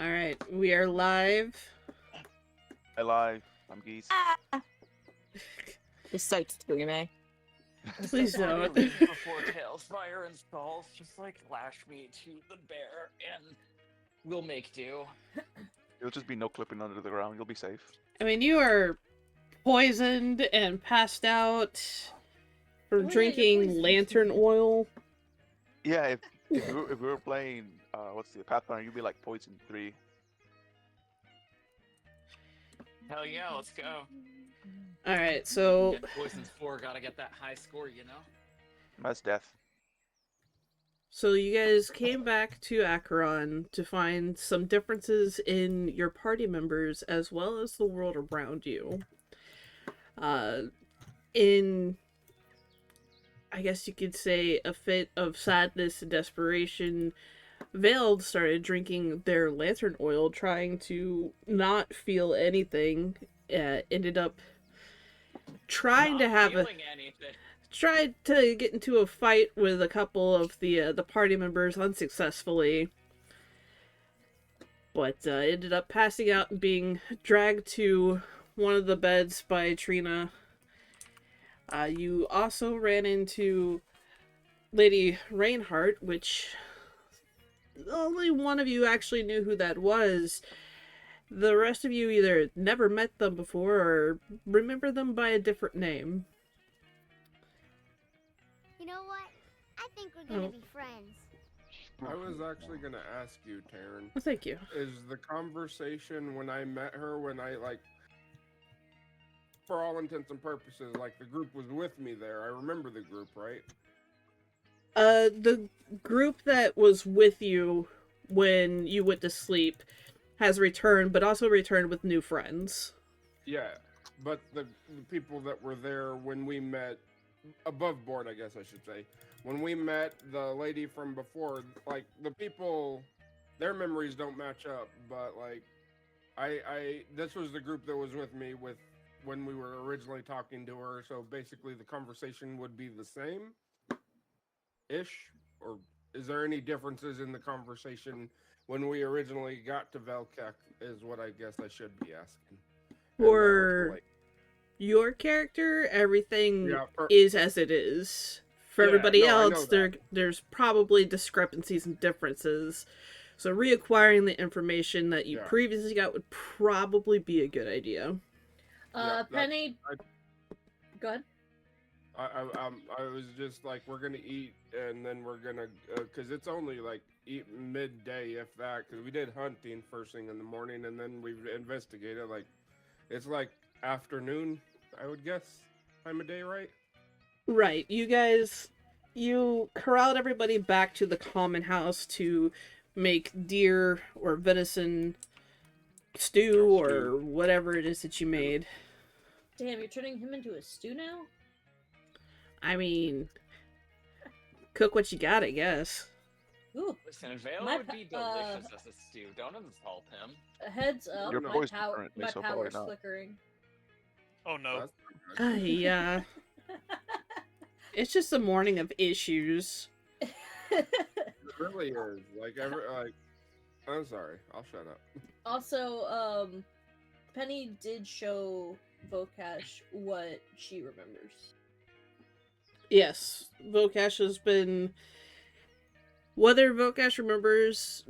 Alright, we are live. I lie. I'm geese. Just start screaming. Please Somebody don't. leave before Tailspire installs. Just like lash me to the bear and we'll make do. It'll just be no clipping under the ground. You'll be safe. I mean, you are poisoned and passed out for Oh, yeah, you're drinking poisoned. lantern oil. Yeah, if we were playing what's the Pathfinder, you'd be like Poison 3. Hell yeah, let's go. Alright, so Get Poison's 4, gotta get that high score, you know? That's death. you guys came back to Acheron to find some differences in your party members as well as the world around you. In, I guess you could say, a fit of sadness and desperation, Veiled started drinking their lantern oil, trying to not feel anything. Ended up trying to have a... anything. Tried to get into a fight with a couple of the party members unsuccessfully, but ended up passing out and being dragged to one of the beds by Trina. You also ran into Lady Reinhardt, which only one of you actually knew who that was. The rest of you either never met them before or remember them by a different name. You know what? I think we're gonna be friends. I was actually gonna ask you, Taryn. Well, thank you. Is the conversation when I met her, when I for all intents and purposes, the group was with me there. I remember the group, right? The group that was with you when you went to sleep has returned, but also returned with new friends. Yeah, but the people that were there when we met above board, I guess I should say. When we met the lady from before, like the people, their memories don't match up. But like, this was the group that was with me with when we were originally talking to her. So basically, the conversation would be the same, ish. Or is there any differences in the conversation when we originally got to Velkek? Is what I guess I should be asking. And, For like, your character, everything yeah, is as it is. For Yeah, everybody no, I know else, that. there's probably discrepancies and differences. So reacquiring the information that you Yeah. previously got would probably be a good idea. Yeah, Penny. I- Go ahead. I was just like, we're gonna eat, and then we're gonna, cause it's only like eat midday, if that, cause we did hunting first thing in the morning, and then we've investigated. Like, it's like afternoon, I would guess, time of day, right? Right. You corralled everybody back to the common house to make deer or venison stew or whatever it is that you made. Damn, you're turning him into a stew now? I mean, cook what you got, I guess. Ooh, Listen, Vale My would pa- be delicious as a stew. Don't insult him. heads up, Your my poison currently, my so probably power's not. flickering. Oh no. That's not good. Yeah. It's just a morning of issues. It really is. Like, I'm sorry, I'll shut up. Also, Penny did show Vokash what she remembers. Yes, Vokash has been. Whether Vokash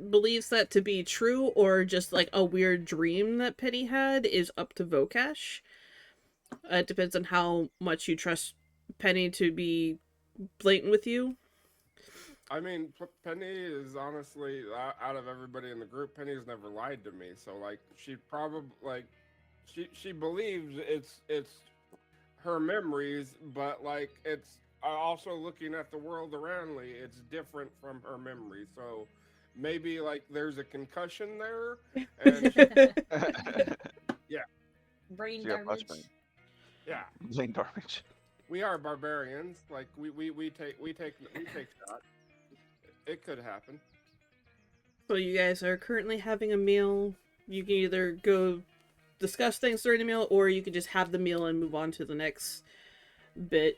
believes that to be true or just like a weird dream that Penny had is up to Vokash. It depends on how much you trust Penny to be blatant with you. I mean, Penny is honestly, out of everybody in the group, Penny's never lied to me. So like, she probably like, she believes it's her memories, but like it's also looking at the world around me, it's different from her memory. So maybe like there's a concussion there, and Brain Yeah, damage. flashbang. yeah, Lane Darmage. we are barbarians. Like we take shots. It could happen. So you guys are currently having a meal. You can either go discuss things during the meal, or you can just have the meal and move on to the next bit.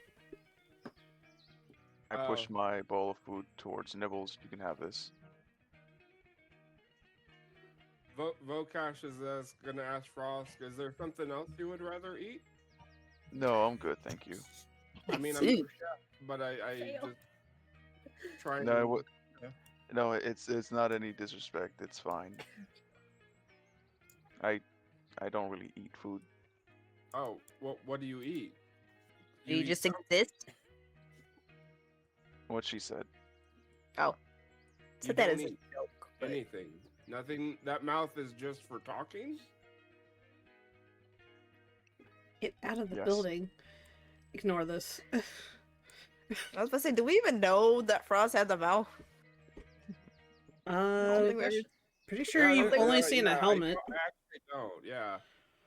I push my bowl of food towards Nibbles. You can have this. Vokash is gonna ask Frost, is there something else you would rather eat? No, I'm good, thank you. I mean, I'm no chef, but I Fail. just trying No, to... no, it's not any disrespect. It's fine. I don't really eat food. Oh, what do you eat? Do you eat just something? exist? What she said. Oh. You Said that don't as a eat joke. but- anything. Nothing. That mouth is just for talking. Get out of the Yes. building. Ignore this. I was about to say, do we even know that Frost had the mouth? I don't think we actually- Pretty sure Yeah, you've no, only yeah, seen yeah, a helmet. I actually don't. Yeah.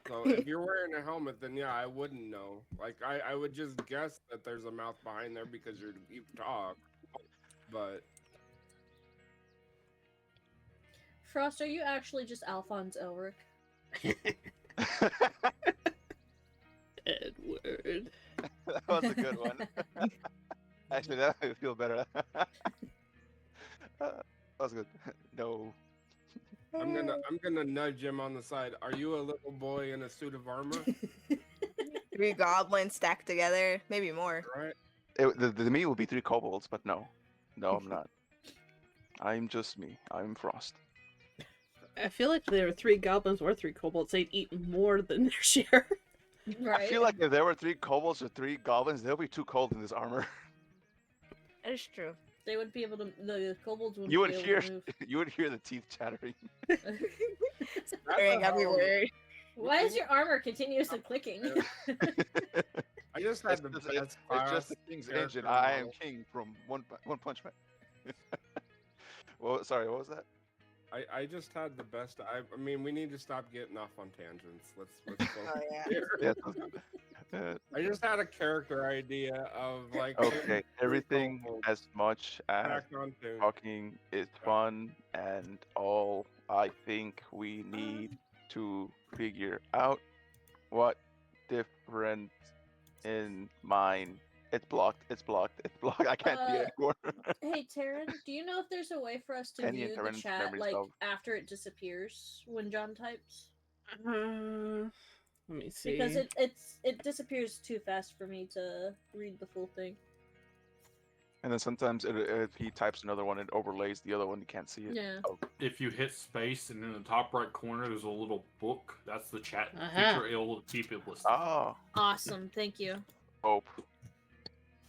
So if you're wearing a helmet, then yeah, I wouldn't know. Like I would just guess that there's a mouth behind there because you talk, but. Frost, are you actually just Alphonse Elric? Edward. That was a good one. Actually, that made me feel better. That was good. No. I'm gonna nudge him on the side. Are you a little boy in a suit of armor? 3 goblins stacked together, maybe more. Right? The me will be 3 kobolds, but no. No, I'm not. I'm just me. I'm Frost. I feel like if there were 3 goblins or 3 kobolds, they'd eat more than their share. Right. I feel like if there were 3 kobolds or 3 goblins, they'll be too cold in this armor. That is true. They would be able to. The kobolds would You would be able hear to move. you would hear the teeth chattering. Staring everywhere. Why is your armor continuously clicking? I just had It's the just, best it's just class the king's character engine. I am model. king from One Punch Man. Well, sorry, what was that? I just had the best. I mean, we need to stop getting off on tangents. Let's focus Oh yeah. here. Yeah, I just had a character idea of like okay, everything as much as back on tune. talking is fun and all. I think we need to figure out what difference in mine. It's blocked. It's blocked. It's blocked. I can't see it anymore. Hey, Taryn, do you know if there's a way for us to Penny and view the Taryn's chat memories like of- after it disappears when John types? Let me see. Because it disappears too fast for me to read the full thing. And then sometimes if he types another one, it overlays the other one. You can't see it. Yeah. Oh, If you hit space and in the top right corner there's a little book, that's the chat Uh-huh. feature. It'll keep it listed. oh, Awesome, thank you. hope.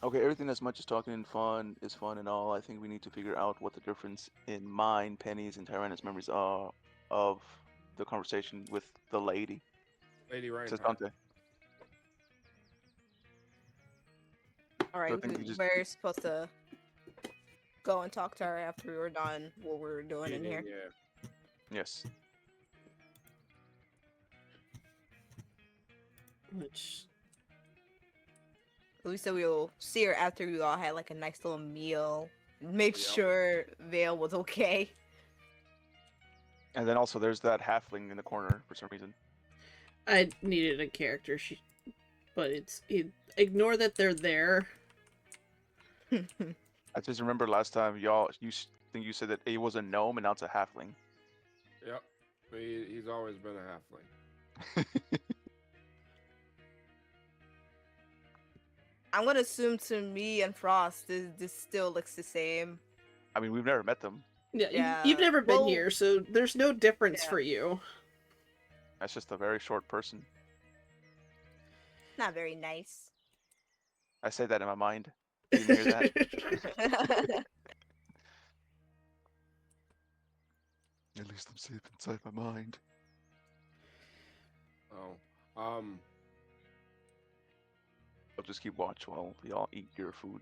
Okay, everything as much as talking and fun is fun and all. I think we need to figure out what the difference in mine, Penny's, and Tyrannus' memories are of the conversation with the lady. Lady Ryan. Says Dante. All right, think we just- we're supposed to go and talk to her after we were done what we were doing in here. Yeah. Yes. Which We said we'll see her after we all had like a nice little meal. Make Yep. sure Vale was okay. And then also there's that halfling in the corner for some reason. I needed a character but ignore that they're there. I just remember last time think you said that it was a gnome and now it's a halfling. Yep. He's always been a halfling. I'm gonna assume to me and Frost this still looks the same. I mean, we've never met them. Yeah, Yeah, you've never been well- here, so there's no difference Yeah. for you. That's just a very short person. Not very nice. I say that in my mind. You can hear that? At least I'm safe inside my mind. Oh. I'll just keep watch while y'all eat your food.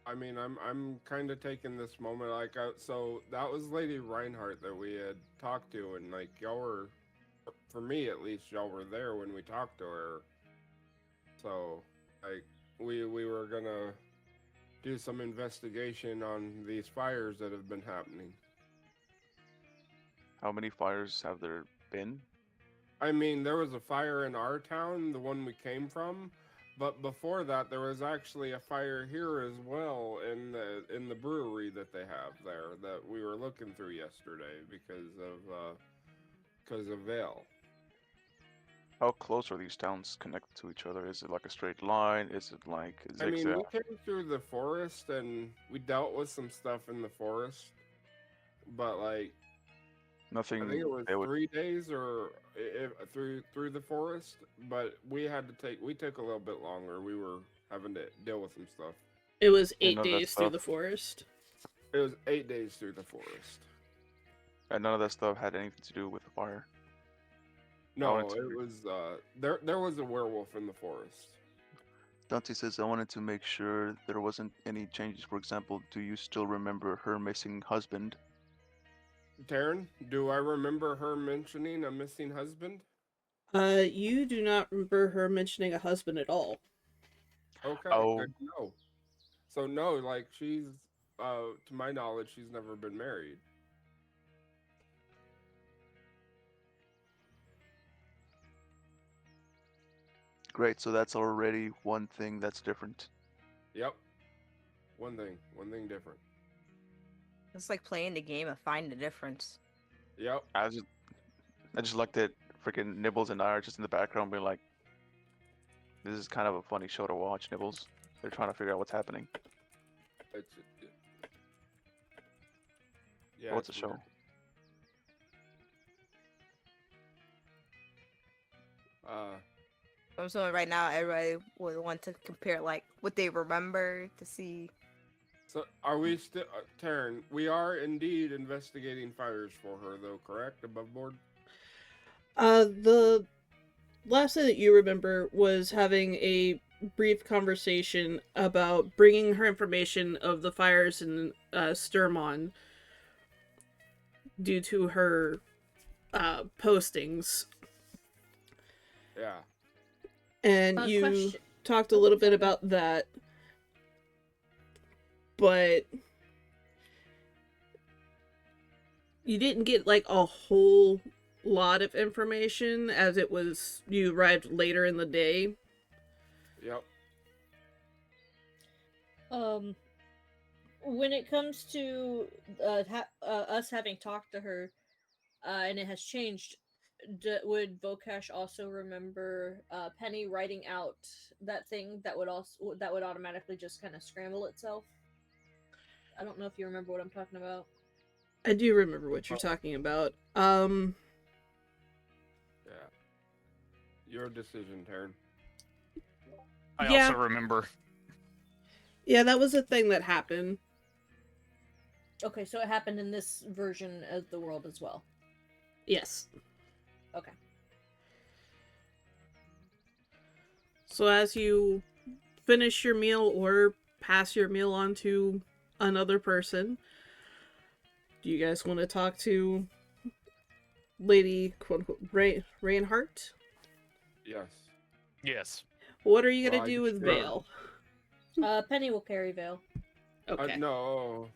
I mean, I'm kind of taking this moment so that was Lady Reinhardt that we had talked to, and like y'all were, for me at least, y'all were there when we talked to her. So like we were gonna do some investigation on these fires that have been happening. How many fires have there been? I mean, there was a fire in our town, the one we came from, but before that, there was actually a fire here as well in the brewery that they have there that we were looking through yesterday because of Vale. How close are these towns connected to each other? Is it like a straight line? Is it like I mean, zigzag? we came through the forest and we dealt with some stuff in the forest, but like Nothing. I think it was they would- 3 days or through the forest, but we took a little bit longer. We were having to deal with some stuff. It was Yeah, 8 no, that's days through tough. the forest. It was 8 days through the forest. And none of that stuff had anything to do with the fire. No, wanted to- it was there was a werewolf in the forest. Dante says, I wanted to make sure there wasn't any changes. For example, do you still remember her missing husband? Taryn, do I remember her mentioning a missing husband? You do not remember her mentioning a husband at all. Okay, Oh. good to know. So no, like she's to my knowledge, she's never been married. Great, so that's already one thing that's different. Yep. One thing different. It's like playing the game of find the difference. Yep. I just like that freaking Nibbles and I are just in the background being like, this is kind of a funny show to watch, Nibbles. They're trying to figure out what's happening. It's, yeah. What's it's the show? weird. I'm assuming right now everybody would want to compare like what they remember to see. So are we still, Taryn? We are indeed investigating fires for her, though, correct? Above board. The last thing that you remember was having a brief conversation about bringing her information of the fires in Sturmon due to her postings. Yeah. And you Question. talked a little bit about that, but you didn't get like a whole lot of information as you arrived later in the day. Yep. When it comes to us having talked to her, and it has changed, would Vokash also remember Penny writing out that thing that would automatically just kind of scramble itself? I don't know if you remember what I'm talking about. I do remember what you're talking about. Yeah. Your decision, Taryn. I Yeah. also remember. Yeah, that was a thing that happened. Okay, so it happened in this version of the world as well. Yes. Okay. So as you finish your meal or pass your meal on to another person, do you guys want to talk to Lady quote-unquote Reinhardt? Yes. Yes. What are you Well, gonna do I'm with sure. Vale? Penny will carry Vale. Okay. No.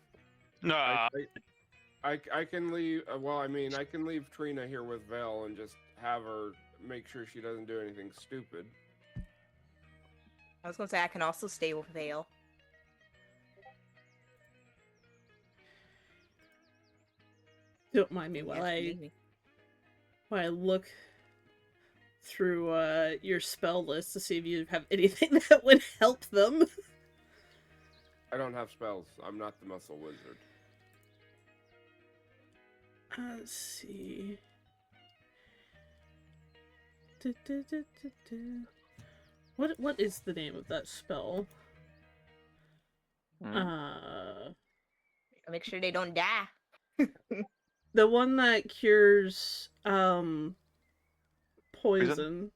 Nah. I can leave. Well, I mean, I can leave Trina here with Vel and just have her make sure she doesn't do anything stupid. I was gonna say I can also stay with Vale. Don't mind me while I look through your spell list to see if you have anything that would help them. I don't have spells. I'm not the muscle wizard. Let's see. What is the name of that spell? Make sure they don't die. The one that cures poison.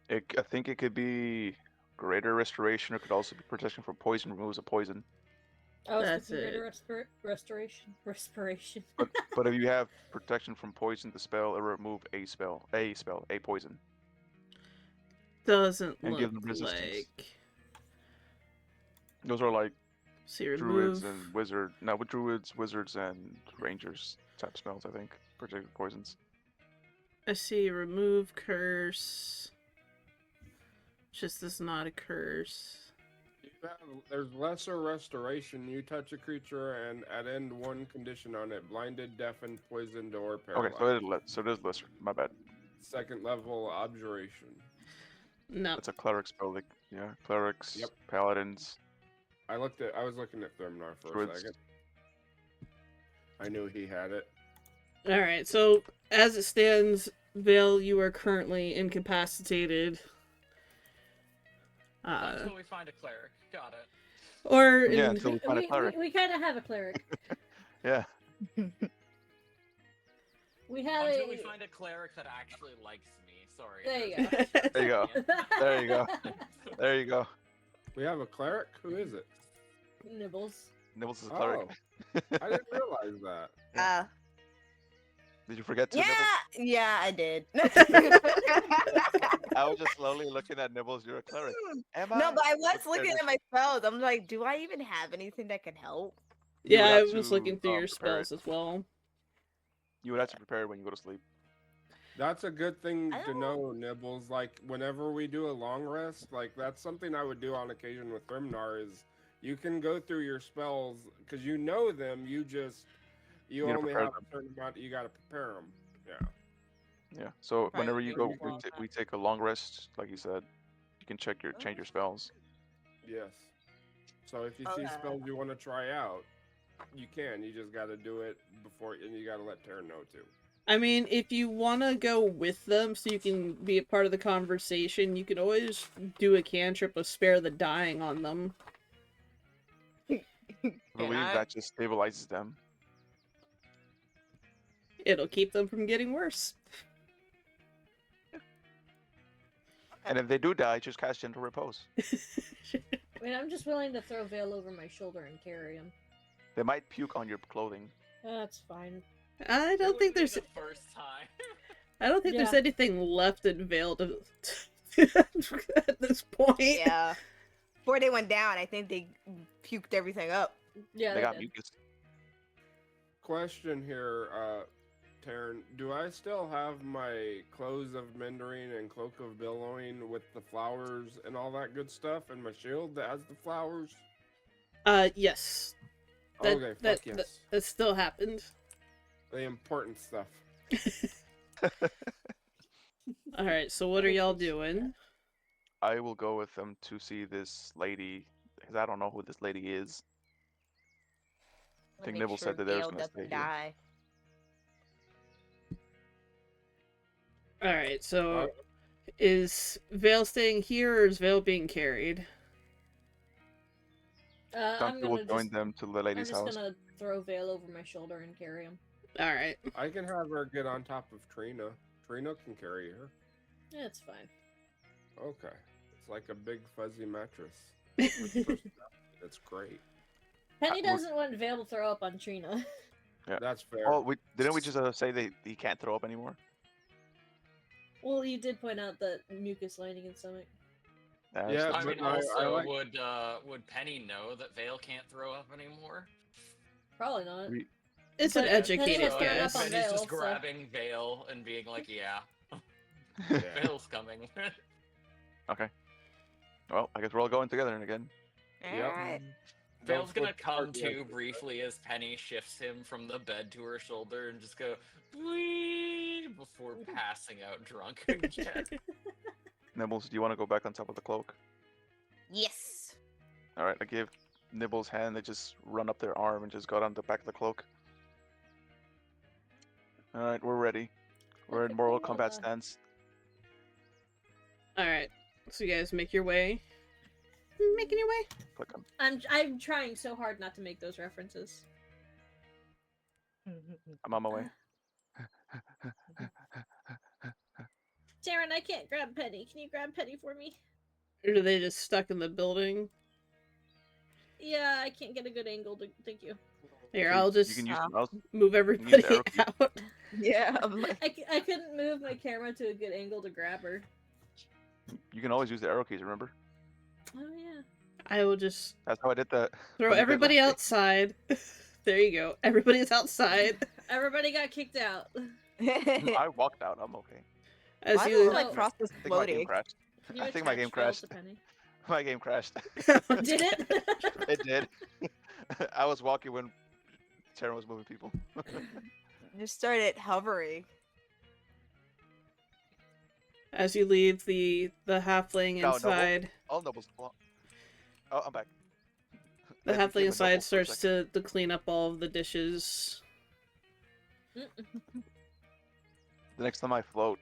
I think it could be greater restoration, or it could also be protection from poison. Removes a poison. I was That's thinking it. greater respiration. But if you have protection from poison, the spell will remove a poison. Doesn't And look give them resistance. like. Those are like See, remove. druids and wizard. No, with druids, wizards, and rangers type spells. I think protect poisons. I see remove curse. Just is not a curse. There's lesser restoration. You touch a creature and at end one condition on it: blinded, deafened, poisoned, or paralyzed. Okay, so it is lesser. My bad. Second level abjuration. No. It's a cleric spell. Like, yeah, clerics, Yep. paladins. I was looking at Thermnar for Druids. a second. I knew he had it. Alright, so as it stands, Vale, you are currently incapacitated. Until we find a cleric. Got it. Or Yeah, in, until we find a cleric. We kind of have a cleric. Yeah. We have Until we find a cleric that actually likes me. Sorry. There you go. There you go. There you go. There you go. We have a cleric? Who is it? Nibbles. Nibbles is a cleric. Oh, I didn't realize that. Did you forget to? Yeah, Nibbles? yeah, I did. I was just slowly looking at Nibbles. You're a cleric. Am I? No, but I was Okay, looking this- at my spells. I'm like, do I even have anything that can help? You would yeah, I have was to, looking through your prepare it. spells as well. You would have to prepare it when you go to sleep. That's a good thing I to don't- know, Nibbles. Like, whenever we do a long rest, like, that's something I would do on occasion with Thermnar is you can go through your spells, because you know them, you gotta only prepare have them. a certain amount, you gotta prepare them. Yeah. Yeah. So whenever you yeah, go, we can. we take a long rest, like you said. You can change your spells. Yes. So if you see Okay. spells you want to try out, you can. You just gotta do it before, and you gotta let Taryn know too. I mean, if you want to go with them so you can be a part of the conversation, you can always do a cantrip of Spare the Dying on them. I believe that just stabilizes them. It'll keep them from getting worse. And if they do die, just cast Gentle Repose. I mean, I'm just willing to throw Vale over my shoulder and carry him. They might puke on your clothing. That's fine. I It don't would think be there's. the first time. I don't think there's Yeah. anything left in Vale to at this point. Yeah. Before they went down, I think they puked everything up. Yeah, They they got did. mucus. Question here, Taryn. Do I still have my Clothes of Menderine and Cloak of Billowing with the flowers and all that good stuff, and my shield that has the flowers? Yes. That, Okay, that, fuck yes. that still happened. The important stuff. Alright, so what are y'all doing? I will go with them to see this lady, because I don't know who this lady is. I think Make Nibble sure said that they was Gale gonna stay doesn't here. die. Alright, so Uh, is Vale staying here or is Vale being carried? I'm Duncan will gonna join just, them to the I'm lady's just house. gonna throw Vale over my shoulder and carry him. Alright. I can have her get on top of Trina. Trina can carry her. Yeah, it's fine. Okay. It's like a big fuzzy mattress. with personality. It's great. Penny we're- doesn't want Vale to throw up on Trina. Yeah. That's fair. Oh, didn't we just say that he can't throw up anymore? Well, you did point out that mucus lining in stomach. That's Yeah, not- I mean, but I also, like- would Penny know that Vale can't throw up anymore? Probably not. We- It's an But Penny educated has thrown up guess. on Penny's Vale, just so- grabbing Vale and being like, "Yeah, Yeah. Vale's coming." Okay. Well, I guess we're all going together again. Yep. Alright. Vale's Don't gonna flip come the to card yet. briefly as Penny shifts him from the bed to her shoulder and just go "Wee," before passing out drunk again. Nibbles, do you want to go back on top of the cloak? Yes. All right, I give Nibbles' hand. They just run up their arm and just got on the back of the cloak. All right, we're ready. We're in Okay, Mortal cool, Combat uh, stance. Alright. So you guys make your way. Making your way? Click on. I'm trying so hard not to make those references. I'm on my way. Darren, I can't grab Penny. Can you grab Penny for me? Or are they just stuck in the building? Yeah, I can't get a good angle. Thank you. Here, So I'll you just can use uh, the mouse. move use the everybody arrow key. out. Yeah, I'm like, I couldn't move my camera to a good angle to grab her. You can always use the arrow keys. Remember? Oh yeah. I will just That's how I did that. throw What you did everybody last outside. There you go. Everybody's outside. Everybody got kicked out. week. I walked out. I'm okay. As why you does it like Oh. Frost is I think my game floating? crashed. Can you I think my attach game Vale crashed. to Penny? My game crashed. Did it? It did. I was walking when Taryn was moving people. Just started hovering. as you leave the halfling No, no, inside, All Nobles. Oh, I'm back. the I became halfling a inside noble for a starts second. to clean up all of the dishes. The next time I float,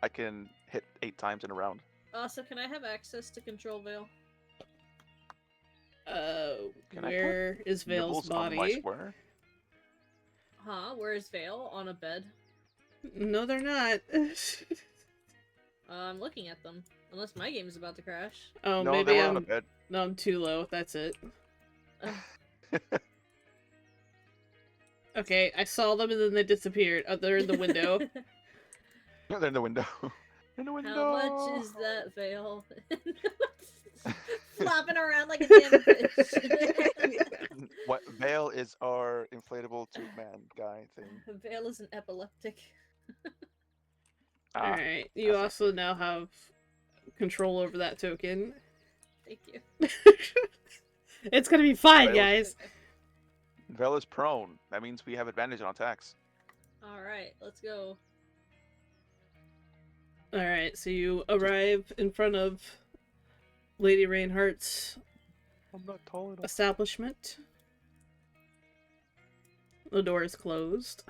I can hit 8 times in a round. Also, can I have access to control Vale? Can I put Where is Vale's Nibbles on my body? square? Huh? Where's Vale? On a bed? No, they're not. I'm looking at them. Unless my game is about to crash. Oh, No, maybe they were on a I'm. bed. No, I'm too low. That's it. Okay, I saw them and then they disappeared. Oh, they're in the window. They're in the window. In the window. How much is that Vale? Flopping around like a damn fish. What Vale is our inflatable tube man guy thing. Vale is an epileptic. Ah, Alright, you that's not also now have control over that token. Thank you. It's gonna be fine, Vale's- guys. Vale is prone. That means we have advantage on attacks. Alright, let's go. Alright, so you arrive in front of Lady Reinhardt's I'm not tall enough. establishment. The door is closed.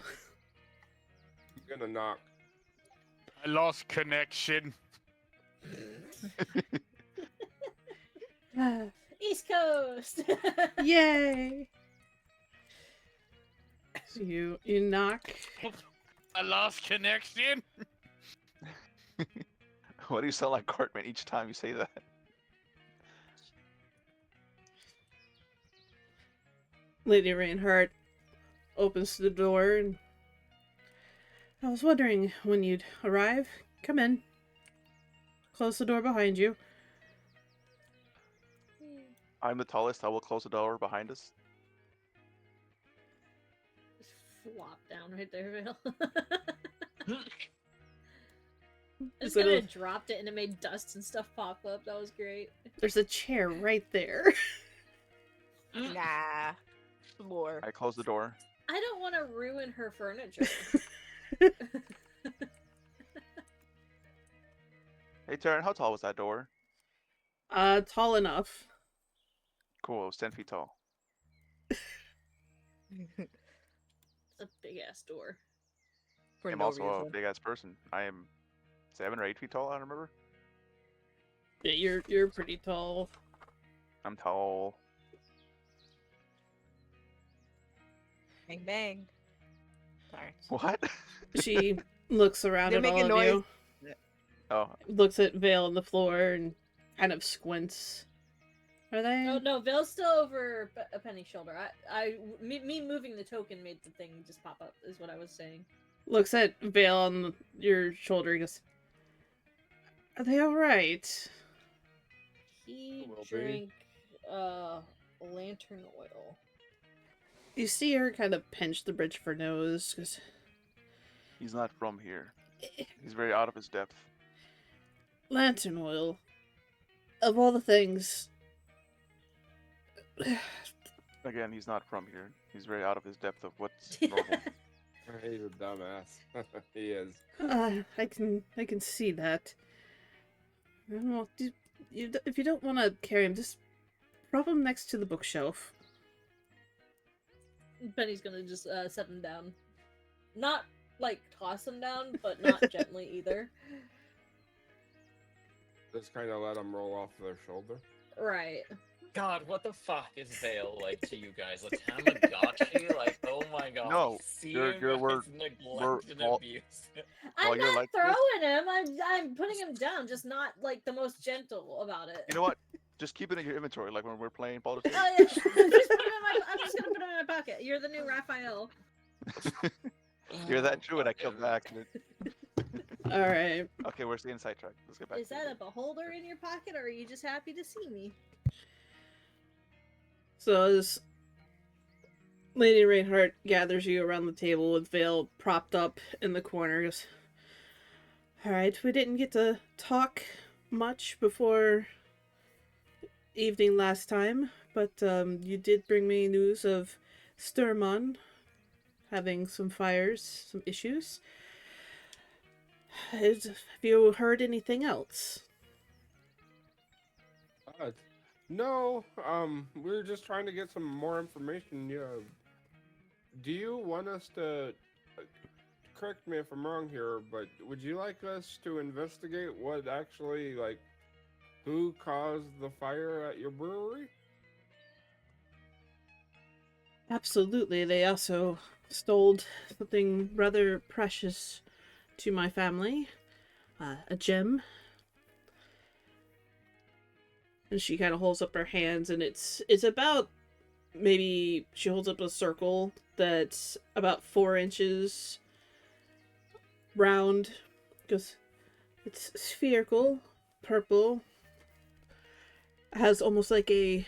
I'm gonna knock. I lost connection. East Coast! Yay! So you knock. I lost connection. Why do you sound like Cartman each time you say that? Lady Reinhardt opens the door and I was wondering when you'd arrive. Come in. Close the door behind you. I'm the tallest. I will close the door behind us. Just flop down right there, Vale. I just Is it kind a- of dropped it and it made dust and stuff pop up. That was great. There's a chair right there. Nah. More. I close the door. I don't want to ruin her furniture. Hey, Taryn, how tall was that door? Tall enough. Cool, it was 10 feet tall. It's a big ass door. For I'm no also a reason. big ass person. I am 7 or 8 feet tall, I don't remember. Yeah, you're pretty tall. I'm tall. Bang bang. Sorry. What? She looks around They're at all making of noise. you, Oh, looks at Vale on the floor, and kind of squints. Are they? Oh no, Vale's still over a Penny's shoulder. Me moving the token made the thing just pop up. Is what I was saying. Looks at Vale on your shoulder. He goes, "Are they all right?" He Will be. drank lantern oil. You see her kind of pinch the bridge of her nose. Goes, he's not from here. He's very out of his depth. lantern oil. Of all the things. Again, he's not from here. He's very out of his depth of what's normal. He's a dumbass. He is. I can see that. Well, if you don't want to carry him, just prop him next to the bookshelf. Penny's gonna just set him down. Not like toss him down, but not gently either. Just kind of let him roll off their shoulder. Right. God, what the fuck is Vale like to you guys? Like Tamagotchi? Like, oh my god. No, see you're- him you're- as we're- neglect and all- abuse. I'm you're not like this- throwing him. I'm putting him down, just not like the most gentle about it. You know what? Just keep it in your inventory, like when we're playing Baldur's Gate. Oh, yeah. Just put him in I'm just gonna put him in my pocket. You're the new Raphael. You're that druid I killed back. All right. Okay, where's the inside track? Let's get back. Is to that it. a beholder in your pocket, or are you just happy to see me? So as Lady Reinhardt gathers you around the table with Vale propped up in the corner, goes, "All right, we didn't get to talk much before evening last time, but you did bring me news of Sturmon having some fires, some issues. Have you heard anything else?" No, we're just trying to get some more information. Yeah. Do you want us to, correct me if I'm wrong here, but would you like us to investigate what actually, like, who caused the fire at your brewery? Absolutely. They also stole something rather precious to my family, a gem. And she kind of holds up her hands, and it's about, maybe she holds up a circle that's about 4 inches round. Because it's spherical, purple, has almost like a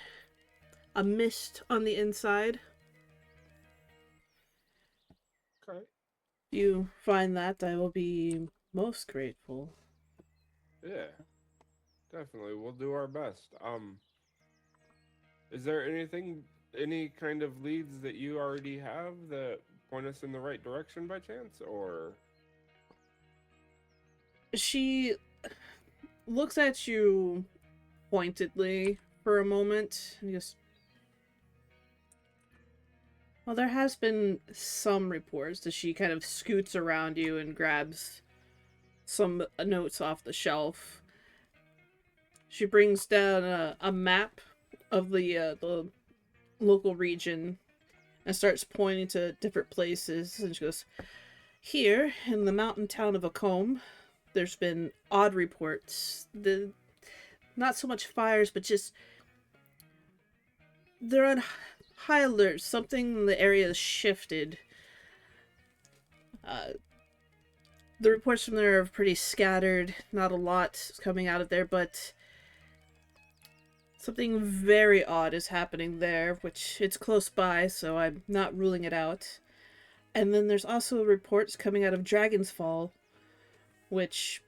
mist on the inside. Okay. If you find that, I will be most grateful. Yeah. Definitely, we'll do our best. Is there any kind of leads that you already have that point us in the right direction by chance, or? She looks at you pointedly for a moment and goes, "Well, there has been some reports," as she kind of scoots around you and grabs some notes off the shelf. She brings down a map of the local region and starts pointing to different places. And she goes, "Here, in the mountain town of Acombe, there's been odd reports. Not so much fires, but just they're on high alert. Something in the area has shifted. the reports from there are pretty scattered. Not a lot coming out of there, but something very odd is happening there, which it's close by, so I'm not ruling it out. And then there's also reports coming out of Dragon's Fall, which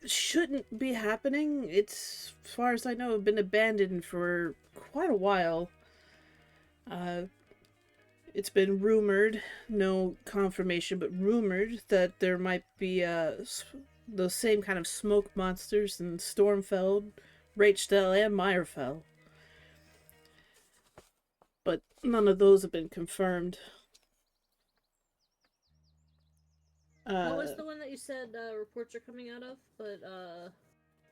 shouldn't be happening. It's, as far as I know, been abandoned for quite a while. It's been rumored, no confirmation, but rumored that there might be those same kind of smoke monsters in Stormfeld, Rachdale, and Myrefell. But none of those have been confirmed. What was the one that you said reports are coming out of, but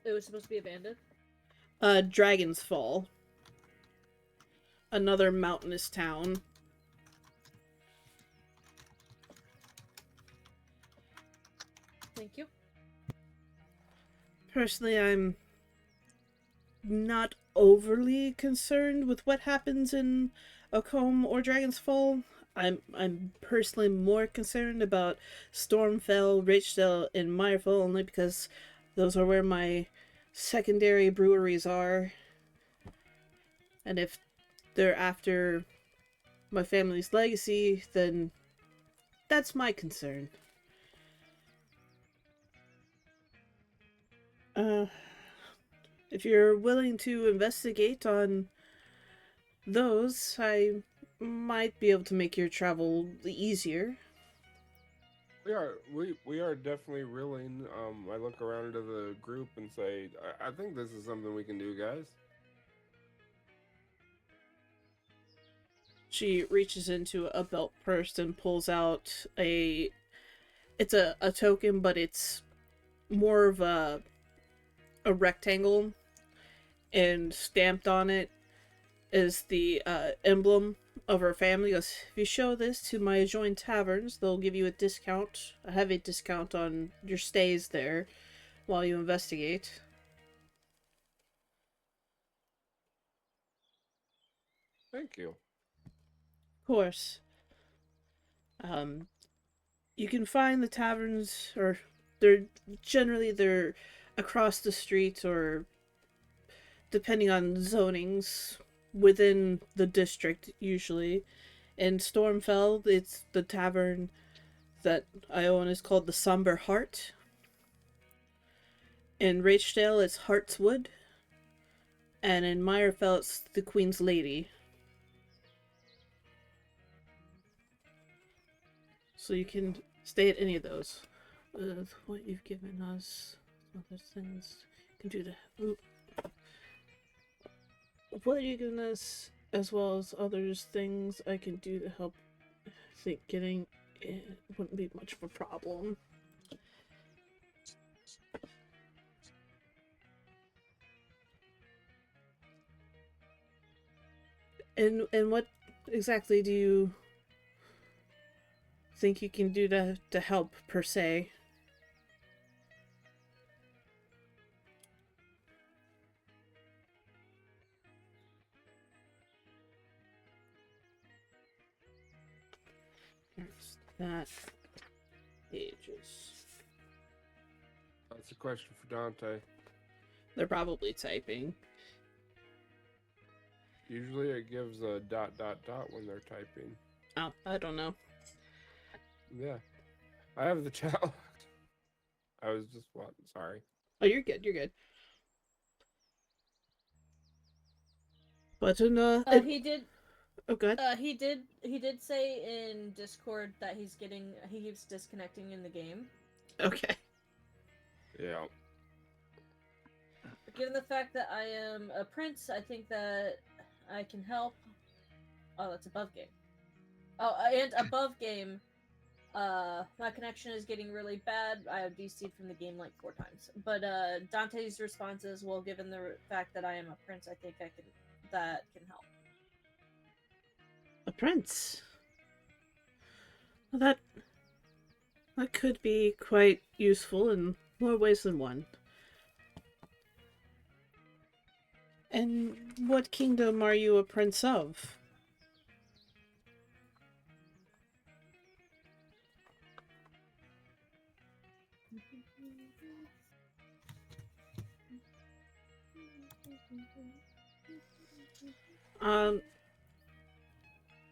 it was supposed to be abandoned? Dragon's Fall. Another mountainous town. Thank you. Personally, I'm not overly concerned with what happens in Ocombe or Dragon's Fall. I'm personally more concerned about Stormfell, Rachdale, and Myrefell only because those are where my secondary breweries are. And if they're after my family's legacy, then that's my concern. If you're willing to investigate on those, I might be able to make your travel easier. We are definitely willing. I look around to the group and say, I think this is something we can do, guys. She reaches into a belt purse and pulls out it's a token, but it's more of a rectangle, and stamped on it is the emblem of her family. Goes, if you show this to my adjoined taverns, they'll give you a heavy discount on your stays there while you investigate. Thank you. Of course. You can find the taverns, or they're across the street, or depending on zonings, within the district usually. In Stormfell, it's the tavern that I own is called the Somber Heart. In Rachdale, it's Heartswood. And in Myrefell, it's the Queen's Lady. So you can stay at any of those. With what you've given us, other things you can do to. Ooh. What you've given us, as well as others things I can do to help. I think getting it wouldn't be much of a problem. And what exactly do you think you can do to help, per se? That pages. That's a question for Dante. They're probably typing. Usually it gives a ... when they're typing. Oh, I don't know. Yeah. I have the chat locked. I was just sorry. Oh, you're good. You're good. But He did. Oh, good. He did say in Discord that he keeps disconnecting in the game. Okay. Yeah. Given the fact that I am a prince, I think that I can help. Oh, that's above game. Oh, and above game, my connection is getting really bad. I have DC'd from the game like 4 times. But Dante's response is, well, given the fact that I am a prince, I think that can help. A prince. Well, that could be quite useful in more ways than one. And what kingdom are you a prince of?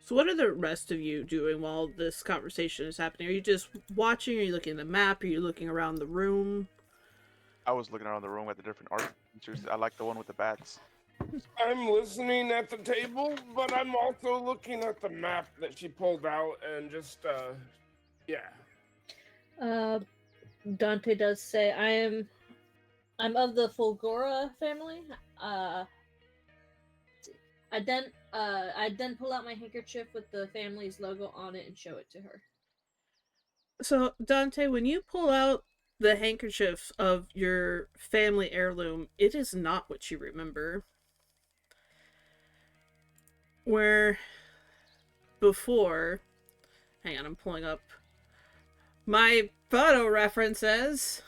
So what are the rest of you doing while this conversation is happening? Are you just watching? Are you looking at the map? Are you looking around the room? I was looking around the room at the different art features. I like the one with the bats. I'm listening at the table, but I'm also looking at the map that she pulled out and just, yeah. Dante does say, I'm of the Fulgora family. I'd then pull out my handkerchief with the family's logo on it and show it to her. So, Dante, when you pull out the handkerchiefs of your family heirloom, it is not what you remember. Where before, hang on, I'm pulling up my photo references.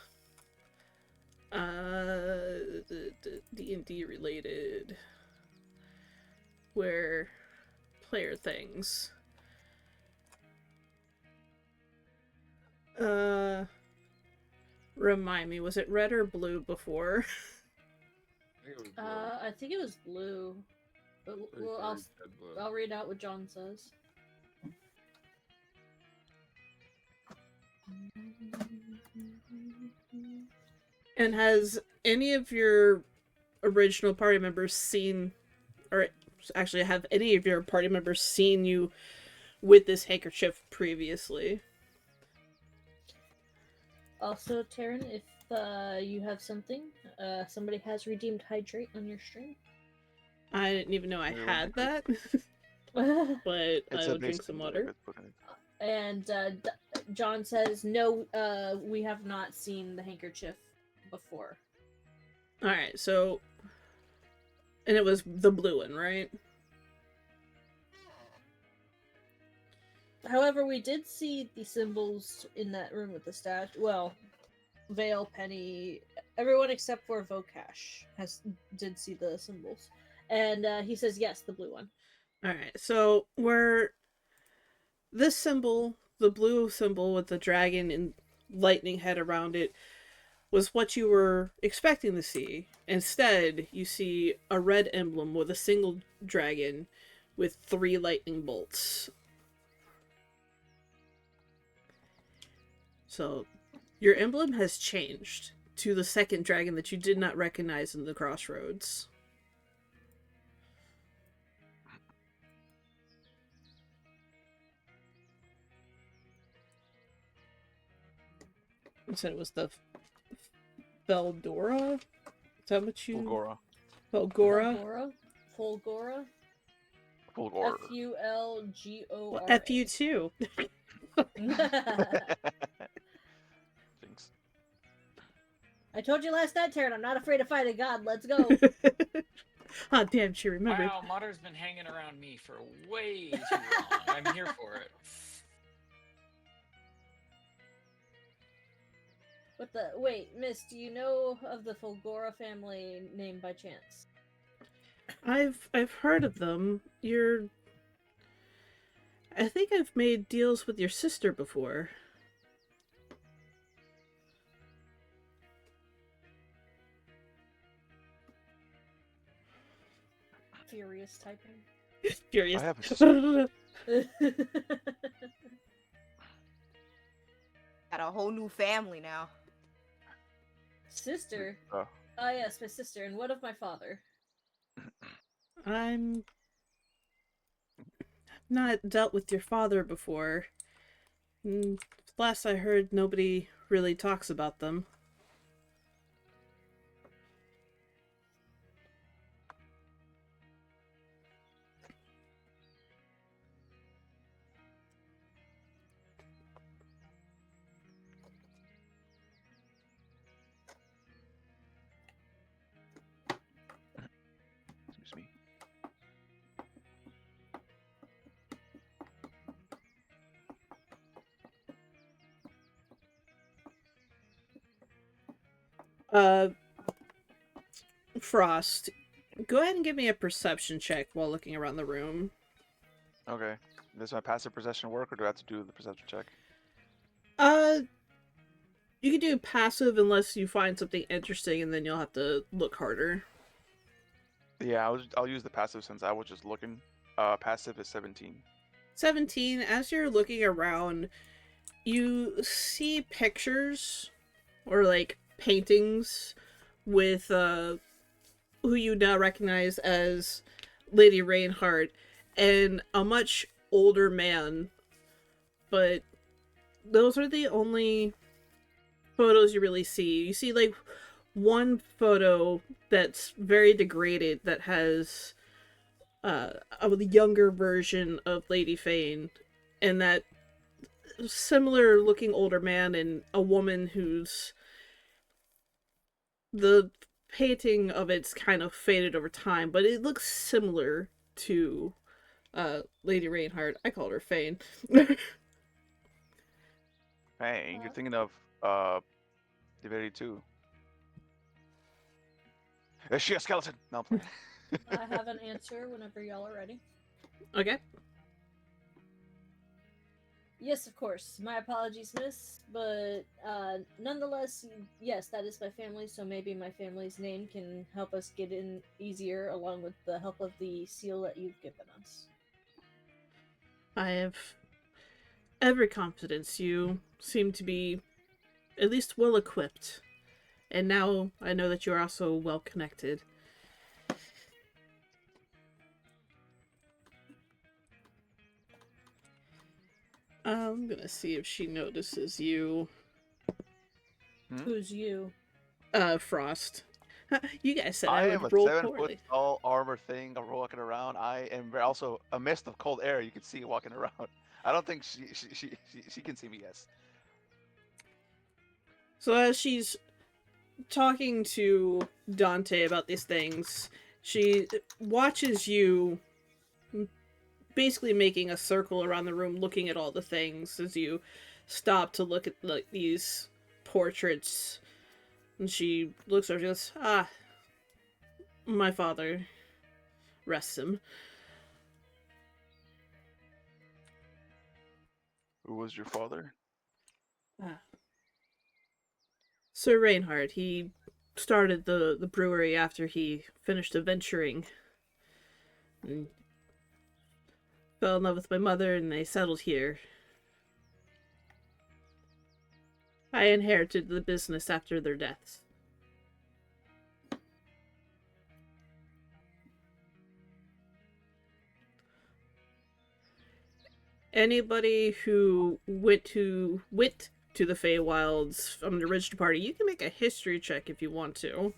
D&D related. Where player things. Remind me, was it red or blue before? I think it was blue. But I'll read out what John says. And has any of your original party members seen, or actually have any of your party members seen you with this handkerchief previously? Also, Taryn, if you have something, somebody has redeemed Hydrate on your stream. I didn't even know I had that. And But I will drink some water. John says, no, we have not seen the handkerchief before. Alright, so... And it was the blue one, right? However, we did see the symbols in that room with the statue. Well, Vale, Penny, everyone except for Vokash did see the symbols. And he says, yes, the blue one. Alright, so where this symbol, the blue symbol with the dragon and lightning head around it, was what you were expecting to see. Instead, you see a red emblem with a single dragon with 3 lightning bolts. So, your emblem has changed to the second dragon that you did not recognize in the crossroads. You said it was the Feldora? Is that what you... Fulgora. Fulgora? Fulgora? Fulgora. Fulgora. Well, F you too. Jinx. I told you last night, Taryn, I'm not afraid to fight a god. Let's go. Ah, damn, she remembered. Wow, Motter's been hanging around me for way too long. I'm here for it. Wait, Miss, do you know of the Fulgora family name by chance? I've heard of them. I think I've made deals with your sister before. Furious typing. Furious. I have a sister. Got a whole new family now. Sister? Oh. Oh, yes, my sister. And what of my father? I've not dealt with your father before. Last I heard, nobody really talks about them. Excuse me. Frost, go ahead and give me a perception check while looking around the room. Okay. Does my passive perception work, or do I have to do the perception check? You can do passive unless you find something interesting, and then you'll have to look harder. Yeah, I'll use the passive since I was just looking. Passive is 17. 17, as you're looking around, you see pictures or like paintings with who you now recognize as Lady Reinhardt and a much older man, but those are the only photos you really see. You see like one photo that's very degraded that has a younger version of Lady Fane, and that similar looking older man and a woman who's the painting of it's kind of faded over time, but it looks similar to Lady Reinhardt. I called her Fane. Hey, you're thinking of Divinity 2. Is she a skeleton? No, I'm playing. I have an answer whenever y'all are ready. Okay. Yes, of course. My apologies, miss. But nonetheless, yes, that is my family, so maybe my family's name can help us get in easier along with the help of the seal that you've given us. I have every confidence. You seem to be at least well equipped. And now I know that you're also well connected. I'm gonna see if she notices you. Who's you? Frost. You guys said I I am would a roll 7-foot poorly. tall armor thing walking around. I am also a mist of cold air. You can see walking around. I don't think she can see me. Yes. So as she's talking to Dante about these things, she watches you basically making a circle around the room looking at all the things as you stop to look at like these portraits, and she looks over and goes, "Ah, my father, rest him." Who was your father? Sir Reinhardt. He started the brewery after he finished adventuring. And fell in love with my mother and they settled here. I inherited the business after their deaths. Anybody who went to the Feywilds from the original party, you can make a history check if you want to.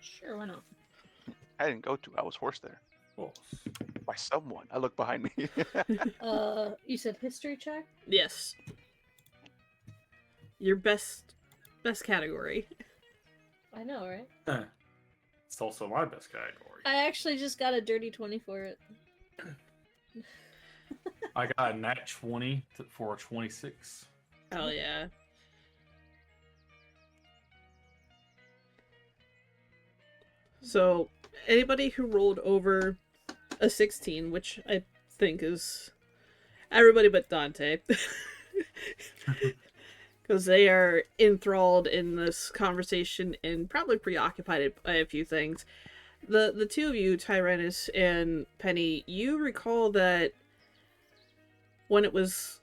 Sure, why not? I didn't go to. I was forced there by someone. I look behind me. You said history check? Yes. Your best category. I know, right? It's also my best category. I actually just got a dirty 20 for it. I got a nat 20 for a 26. Hell yeah. So, anybody who rolled over a 16, which I think is everybody but Dante, because they are enthralled in this conversation and probably preoccupied by a few things. The two of you, Tyrannus and Penny, you recall that when it was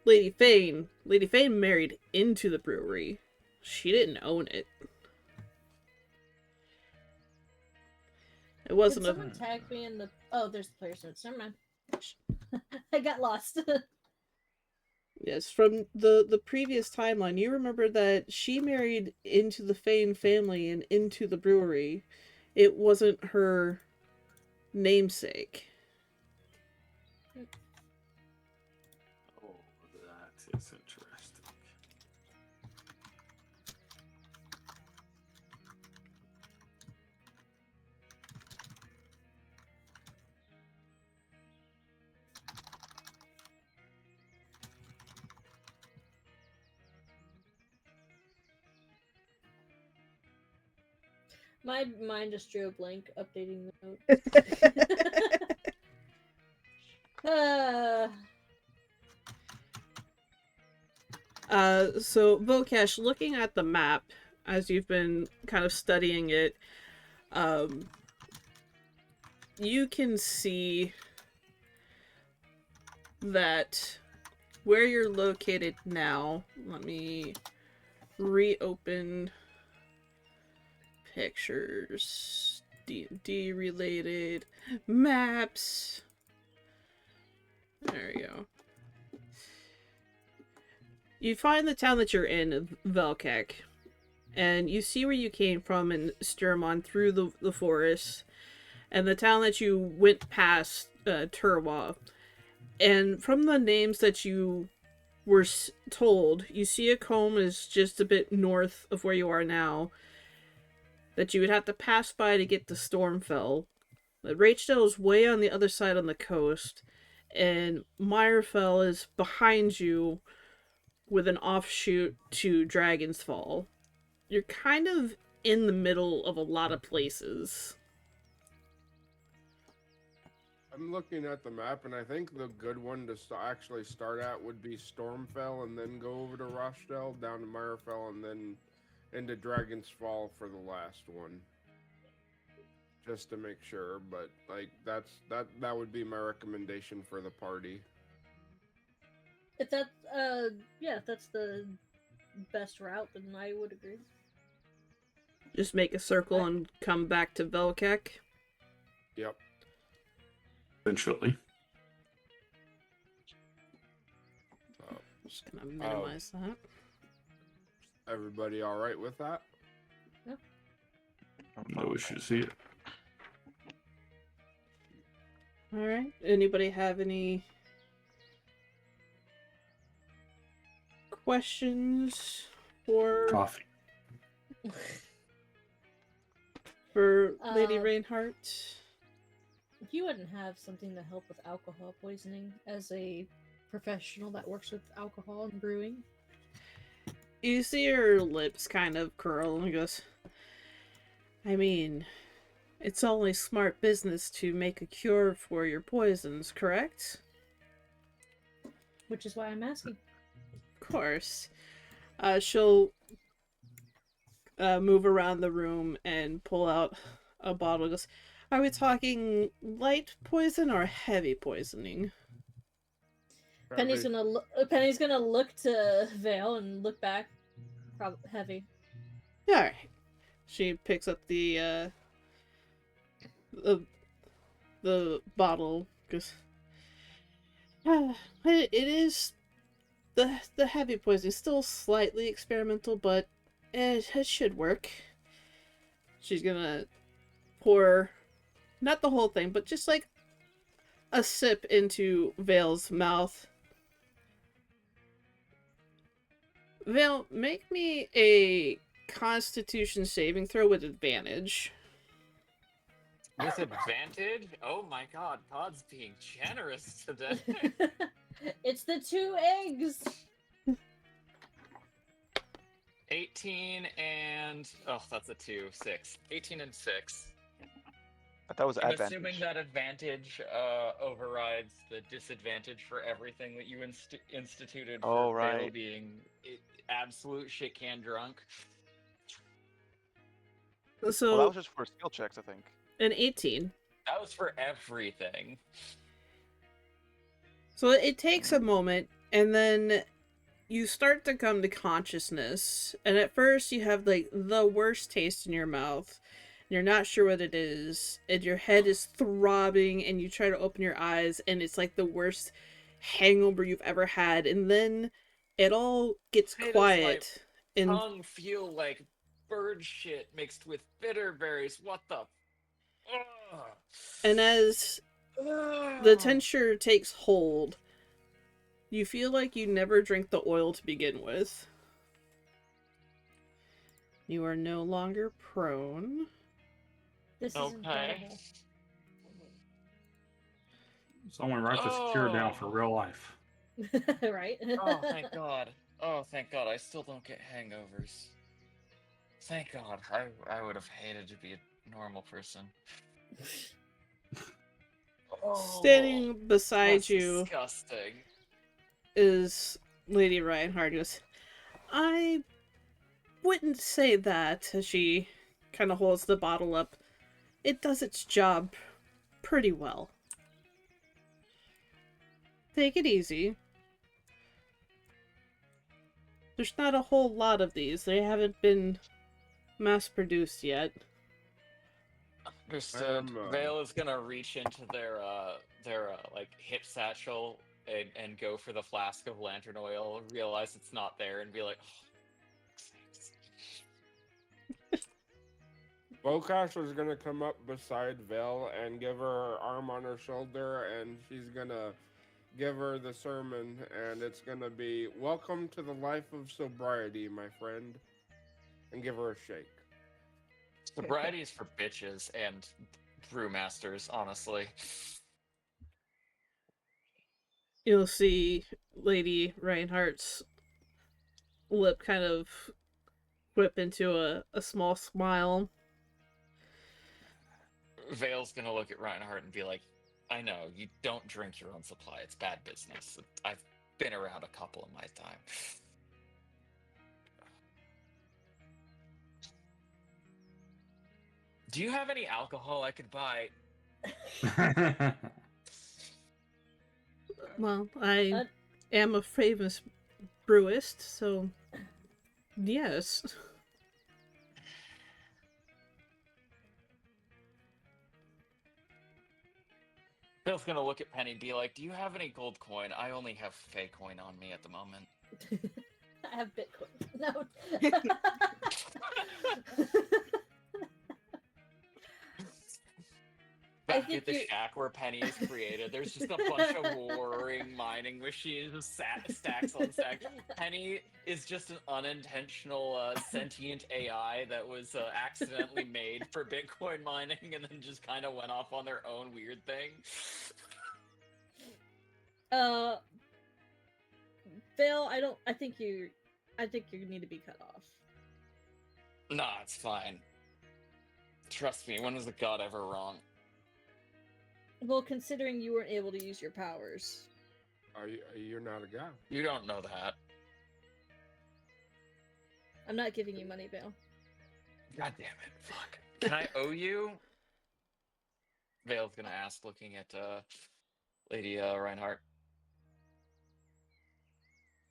Lady Fane married into the brewery. She didn't own it. It wasn't Can someone tag me in the... Oh, there's the player's notes. Never mind. I got lost. Yes, from the previous timeline, you remember that she married into the Fane family and into the brewery. It wasn't her namesake. Oh, that is interesting. My mind just drew a blank updating the notes. So Vokesh, looking at the map as you've been kind of studying it, you can see that where you're located now, let me reopen pictures, D&D related maps. There we go. You find the town that you're in, Velkek, and you see where you came from in Sturmon through the forest, and the town that you went past, Turwa. And from the names that you were told, you see a comb is just a bit north of where you are now, that you would have to pass by to get to Stormfell. But Rachdale is way on the other side on the coast, and Myrefell is behind you with an offshoot to Dragon's Fall. You're kind of in the middle of a lot of places. I'm looking at the map, and I think the good one to actually start at would be Stormfell, and then go over to Rochdale, down to Myrefell, and then into Dragon's Fall for the last one. Just to make sure, but like that would be my recommendation for the party. If that, yeah, if that's the best route, then I would agree. Just make a circle and come back to Velkek. Yep. Eventually. Just gonna minimize that. Everybody all right with that? Yeah. No issue to see it. All right. Anybody have any questions for Coffee. Lady Reinhardt? You wouldn't have something to help with alcohol poisoning as a professional that works with alcohol and brewing? You see her lips kind of curl and goes, I mean, it's only smart business to make a cure for your poisons, correct? Which is why I'm asking. Of course. She'll move around the room and pull out a bottle. Goes, are we talking light poison or heavy poisoning? Penny's gonna look to Vale and look back. Probably heavy. Yeah, alright. She picks up the bottle. Goes, it is the heavy poison is still slightly experimental, but it should work. She's gonna pour, not the whole thing, but just like a sip into Vale's mouth. Vale, make me a Constitution saving throw with advantage. Disadvantage? Oh my god, Todd's being generous today. It's the 2 eggs! 18 and... Oh, that's a 2. 6. 18 and 6. That was I'm advantage. assuming that advantage overrides the disadvantage for everything that you instituted Oh, for Vale right. being absolute shit can drunk. So, Well, that was just for skill checks, I think. an 18. That was for everything. So it takes a moment, and then you start to come to consciousness. And at first, you have like the worst taste in your mouth. You're not sure what it is, and your head is throbbing, and you try to open your eyes, and it's like the worst hangover you've ever had. And then it all gets Hey, does quiet. my And tongue feel like bird shit mixed with bitter berries. What the? Ugh. and as Ugh. the tincture takes hold, you feel like you never drank the oil to begin with. You are no longer prone. This is Okay. incredible. Someone write this cure down for real life. Right? Oh, thank God. Oh, thank God. I still don't get hangovers. Thank God. I would have hated to be a normal person. Oh, Standing beside that's you disgusting. is Lady Reinhardt. Goes, I wouldn't say that, as she kind of holds the bottle up. It does its job pretty well. Take it easy. There's not a whole lot of these. They haven't been mass-produced yet. Understood. Vale is gonna reach into their like hip satchel and go for the flask of lantern oil. Realize it's not there and be like, Bokash is gonna come up beside Vale and give her her arm on her shoulder, and she's gonna give her the sermon, and it's gonna be, "Welcome to the life of sobriety, my friend," and give her a shake. sobriety is for bitches and brewmasters, honestly. You'll see Lady Reinhardt's lip kind of whip into a small smile. Vale's gonna look at Reinhardt and be like, I know, you don't drink your own supply. It's bad business. I've been around a couple in my time. Do you have any alcohol I could buy? Well, I am a famous brewist, so yes. Bill's gonna look at Penny and be like, do you have any gold coin? I only have fey coin on me at the moment. I have Bitcoin. No. Back at the shack where Penny is created, there's just a bunch of warring mining machines, stacks on stacks. Penny is just an unintentional sentient AI that was accidentally made for Bitcoin mining and then just kind of went off on their own weird thing. Phil, I think you need to be cut off. Nah, it's fine. Trust me, when was the god ever wrong? Well, considering you weren't able to use your powers. You're not a god. You don't know that. I'm not giving you money, Vale. God damn it. Fuck. Can I owe you? Vale's gonna ask, looking at Lady Reinhardt.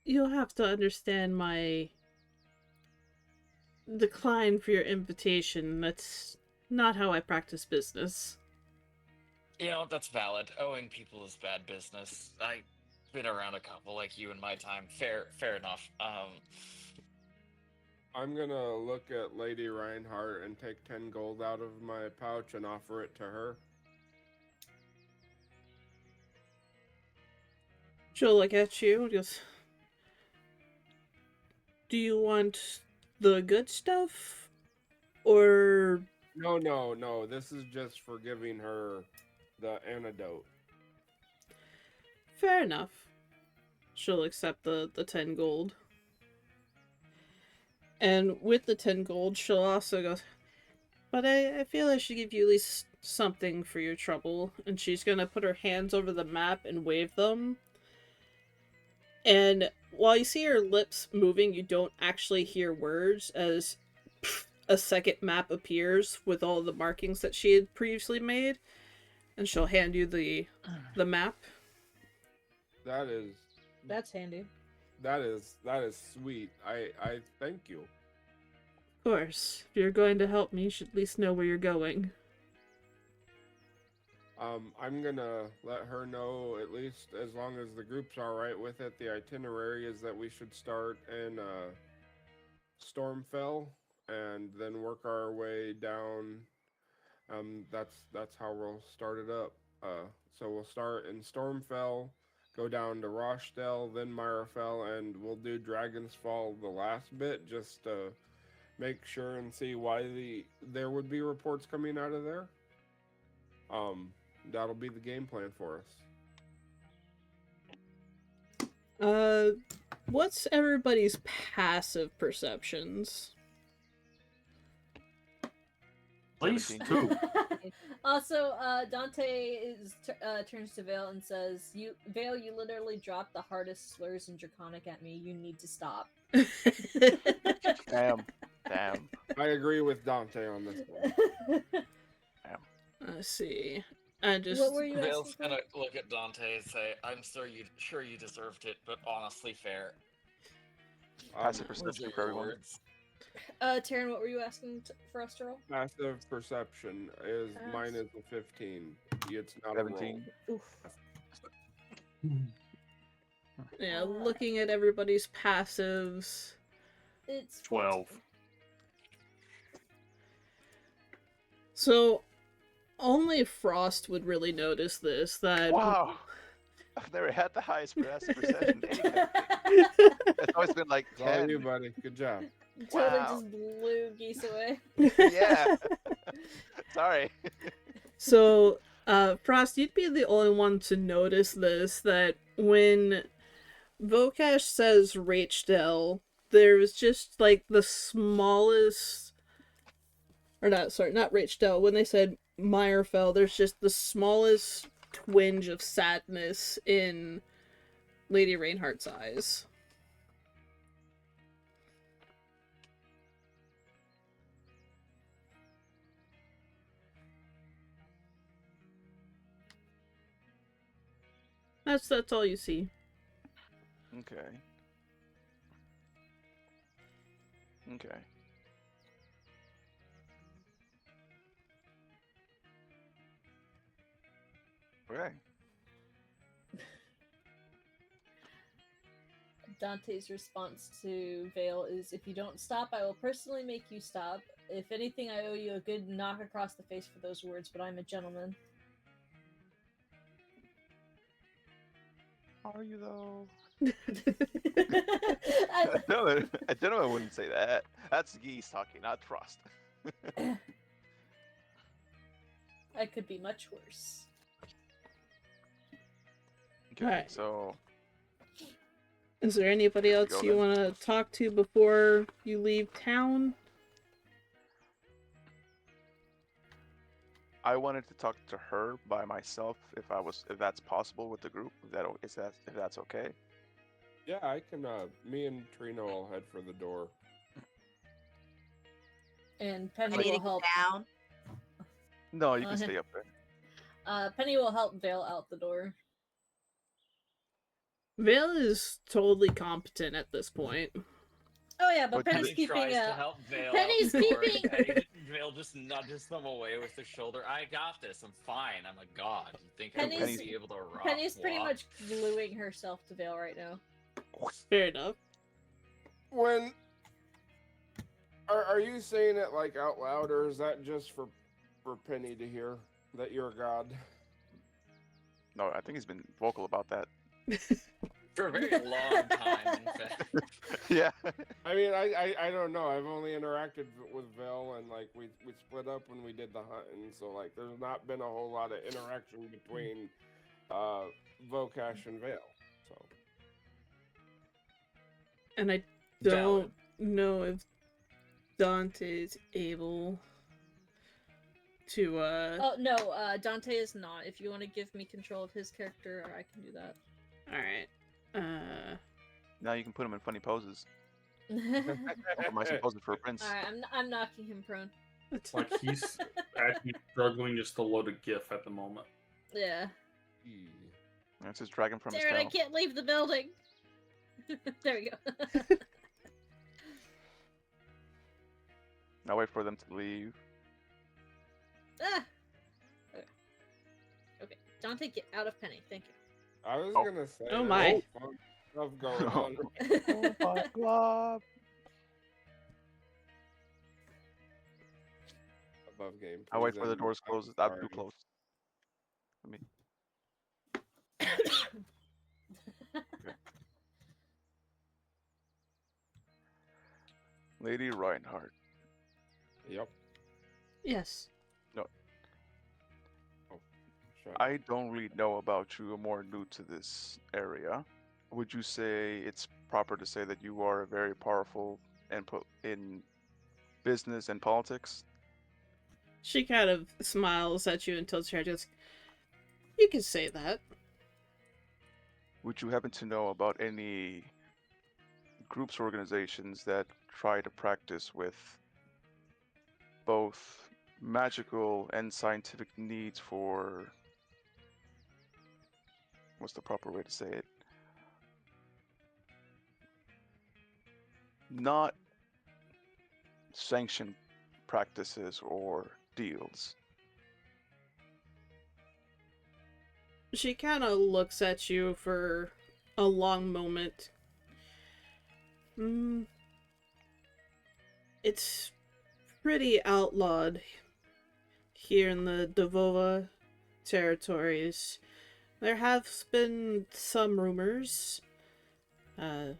You'll have to understand my decline for your invitation. That's not how I practice business. You know, that's valid. Owing people is bad business. I've been around a couple like you in my time. Fair enough. I'm gonna look at Lady Reinhardt and take 10 gold out of my pouch and offer it to her. She'll look at you and goes, do you want the good stuff? Or... No. This is just for giving her the antidote. Fair enough. She'll accept the 10 gold. And with the 10 gold, she'll also go, but I feel I should give you at least something for your trouble. And she's gonna put her hands over the map and wave them. And while you see her lips moving, you don't actually hear words as a second map appears with all the markings that she had previously made. And she'll hand you the map. That's handy. That is sweet. I thank you. Of course. If you're going to help me, you should at least know where you're going. I'm gonna let her know, at least as long as the group's alright with it, the itinerary is that we should start in Stormfell and then work our way down. That's how we'll start it up. So we'll start in Stormfell, go down to Rochdale, then Myrafell, and we'll do Dragon's Fall the last bit, just to make sure and see why there would be reports coming out of there. That'll be the game plan for us. What's everybody's passive perceptions? At least 2. Also, Dante turns to Vale and says, Vale, you literally dropped the hardest slurs in Draconic at me. You need to stop. Damn. I agree with Dante on this one. Let's see. just What were you Vale's asking for? gonna look at Dante and say, "I'm sure you deserved it, but honestly fair." Passive Those perception are for your everyone. words. Taryn, what were you asking for us to roll? Passive perception is mine is a 15. It's not a roll. 17. Oof. yeah, looking at everybody's passives. It's 12. 14. So only Frost would really notice this. That Wow. I've never had the highest passive perception. It's always been like It's all 10. you, buddy. Good job. You totally Wow. just blew Geese away. Yeah. Sorry. So, Frost, you'd be the only one to notice this, that when Vokash says Rachdell, there's just, like, the smallest... Or not, sorry, not Rachdell. When they said Meyerfell, there's just the smallest twinge of sadness in Lady Reinhardt's eyes. That's all you see. Okay. Okay. Okay. Dante's response to Vale is, "If you don't stop, I will personally make you stop. If anything, I owe you a good knock across the face for those words, but I'm a gentleman." Are you though? I- A gentleman wouldn't say that. That's Geese talking, not Frost. I could be much worse. Okay, Alright. so Is there anybody Guess we else go you then. want to talk to before you leave town? I wanted to talk to her by myself if that's possible with the group. If that's okay. Yeah, I can. Me and Trino will head for the door. And I Penny need will to go help. down. No, you can Uh-huh. stay up there. Penny will help Vale out the door. Vale is totally competent at this point. Oh yeah, but But do Penny's they- Penny keeping tries to a. help Vale Penny's out the door, and keeping- Vale just nudges them away with his shoulder. I got this. I'm fine. I'm a god. You think I Penny's- wouldn't be able to rock? Penny's pretty walk? much gluing herself to Vale right now. Fair enough. When are you saying it like out loud, or is that just for Penny to hear that you're a god? No, I think he's been vocal about that. for a very long time. In fact, Yeah. I mean, I don't know. I've only interacted with Vel, and like we split up when we did the hunt, and so like there's not been a whole lot of interaction between Vokash and Vale. So And I Valid. don't know if Dante's able to Oh no, Dante is not. If you want to give me control of his character, I can do that. Alright. Now you can put him in funny poses. Alright, Compromising poses for a prince. I'm knocking him prone. Like he's actually struggling just to load a GIF at the moment. Yeah. That's his dragon from his Darren, I tail. can't leave the building. There we go. Now wait for them to leave. Ah! Okay. Dante, get out of Penny. Thank you. I was Oh. gonna say. Oh there's my. fun stuff going on. Oh my god. Above game. I'll wait please, for the and doors I'm closed. I'm too sorry. close. Let me. Lady Reinhardt. Yep. yes. Shut I don't really know about you. I'm more new to this area. Would you say it's proper to say that you are a very powerful input in business and politics? She kind of smiles at you and tilts her head. Just, you can say that. Would you happen to know about any groups or organizations that try to practice with both magical and scientific needs for what's the proper way to say it? Not sanctioned practices or deals. She kind of looks at you for a long moment. It's pretty outlawed here in the Devova territories. There have been some rumors. They're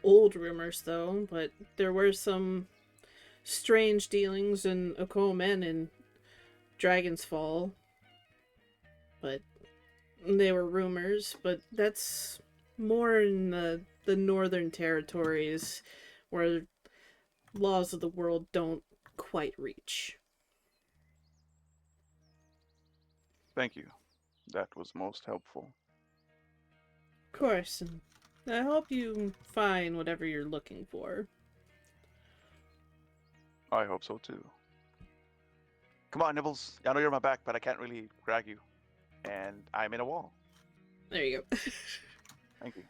old rumors, though, but there were some strange dealings in Okomen and Dragon's Fall. But they were rumors, but that's more in the northern territories where laws of the world don't quite reach. Thank you. That was most helpful. Of course, and I hope you find whatever you're looking for. I hope so too. Come on, Nibbles. I know you're on my back, but I can't really drag you. And I'm in a wall. There you go. Thank you.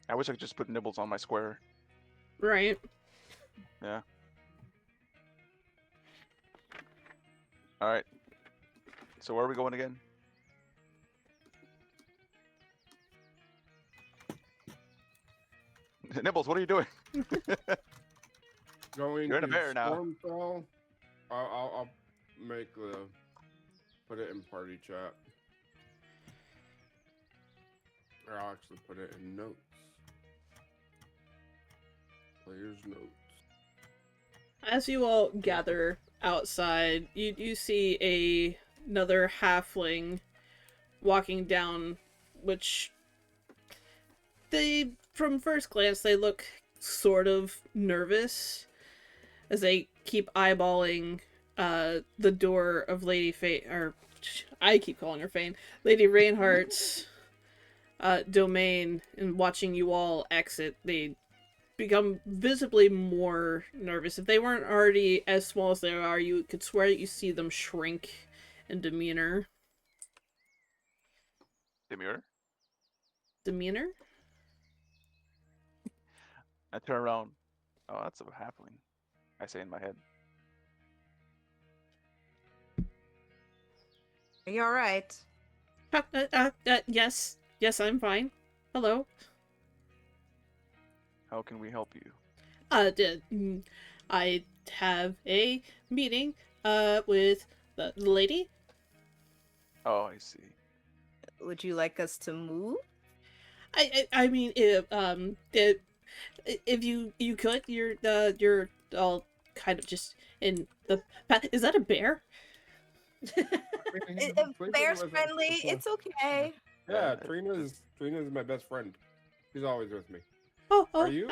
I wish I could just put Nibbles on my square. Right. Yeah. Alright. So where are we going again? Nibbles, what are you doing? Going You're in a to bear now. Stormfell. I'll make the put it in party chat. Or I'll actually put it in notes. Players notes. As you all gather outside, you see another halfling walking down, which from first glance, they look sort of nervous as they keep eyeballing the door of Lady Fane, or I keep calling her Fane, Lady Reinhardt's domain, and watching you all exit. They become visibly more nervous. If they weren't already as small as they are, you could swear that you see them shrink in demeanor. Demure? Demeanor? I turn around. Oh, that's a halfling. I say in my head. Are you alright? Yes. Yes, I'm fine. Hello. How can we help you? I have a meeting, with the lady. Oh, I see. Would you like us to move? I mean, if you could, you're all kind of just in the. Is that a bear? If bear's friendly, it's okay. Yeah, Trina's my best friend. She's always with me. Oh, Are you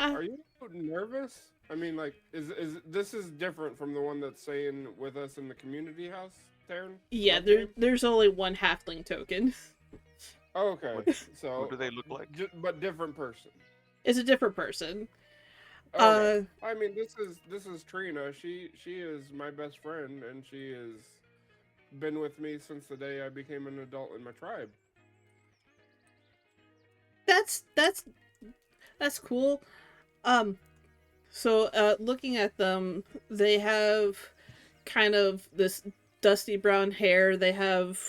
nervous? I mean, like, is this is different from the one that's staying with us in the community house, Taryn? Yeah, there's only one halfling token. Oh, okay, so What do they look like? But different person. It's a different person. Okay. I mean, this is Trina. She is my best friend, and she has been with me since the day I became an adult in my tribe. That's cool. So looking at them, they have kind of this dusty brown hair. They have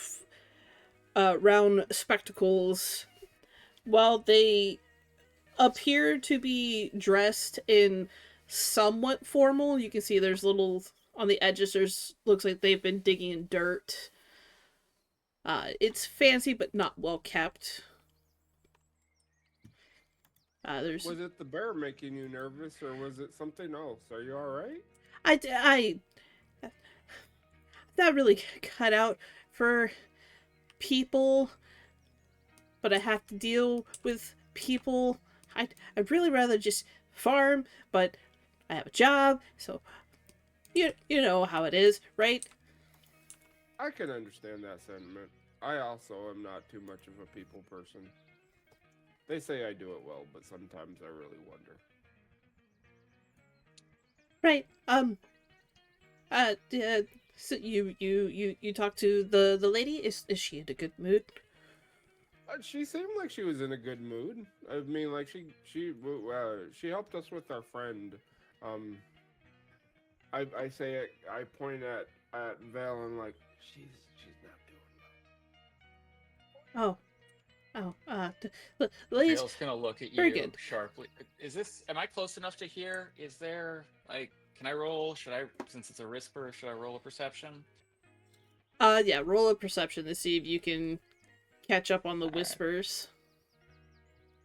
round spectacles. While they appear to be dressed in somewhat formal, you can see there's little on the edges. Looks like they've been digging in dirt. It's fancy but not well kept. Was it the bear making you nervous, or was it something else? Are you all right? I not really cut out for people, but I have to deal with people. I'd really rather just farm, but I have a job, so you know how it is, right? I can understand that sentiment. I also am not too much of a people person. They say I do it well, but sometimes I really wonder. Right. So you talk to the lady. Is she in a good mood? She seemed like she was in a good mood. I mean, like she helped us with our friend. Um, I say it. I point at Val and like she's not doing well. Ladies, Vale's gonna look at very you good. sharply. Is this? Am I close enough to hear? Is there like? Can I roll? Should I? Since it's a whisper, should I roll a perception? Yeah, roll a perception to see if you can catch up on the Alright. whispers.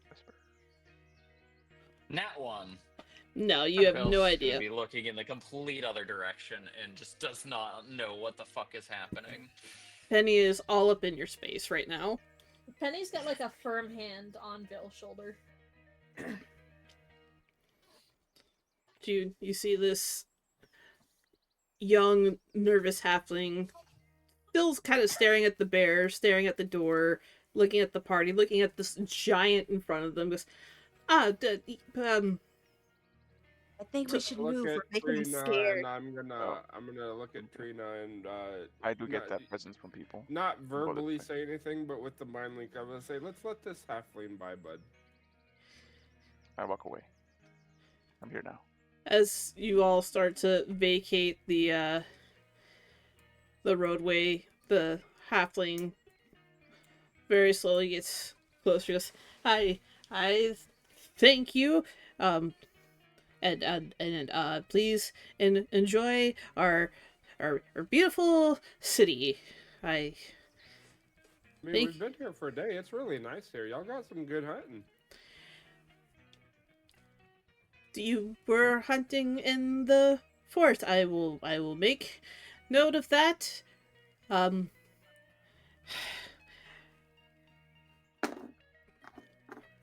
Whisper. Nat 1. No, you have Vale's no gonna idea. Be looking in the complete other direction and just does not know what the fuck is happening. Penny is all up in your space right now. Penny's got like a firm hand on Bill's shoulder. You see this young, nervous halfling still kind of staring at the bear, staring at the door, looking at the party, looking at this giant in front of them. Goes, I think we So- should Look move. at We're making them Trina, scared. and I'm gonna look at Trina and I do get not- that presence from people. not verbally thing. say anything, but with the mind link, I'm gonna say, let's let this halfling by, bud. I walk away. I'm here now. as you all start to vacate the roadway, the halfling very slowly gets closer. Goes, I thank you, and please enjoy our beautiful city. I mean, Thank- we've been here for a day. It's really nice here. Y'all got some good hunting. You were hunting in the forest. I will make note of that. I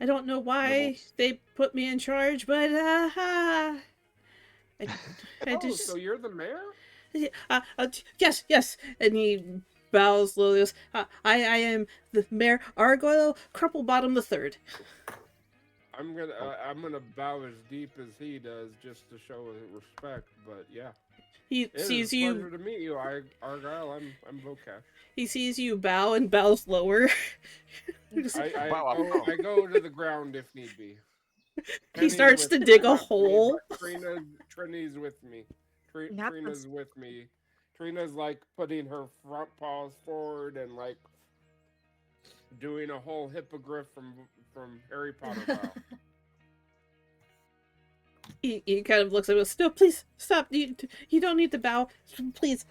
don't know why Nibbles. they put me in charge, but I Oh, just so you're the mayor? yes, and he bows slowly. Goes, I am the Mayor Argoyle Crumplebottom the Third. I'm gonna bow as deep as he does just to show respect. But yeah, He it is sees a you. pleasure to meet you, Argyle. I'm Vokash. He sees you bow and bows lower. Wow, I go to the ground if need be. He Penny's starts with to me, dig a not me, hole. but Trina's with me. Not Trina's with me. Trina's like putting her front paws forward and like doing a whole hippogriff from Harry Potter style. He kind of looks at us. No, please stop. You don't need to bow. Please.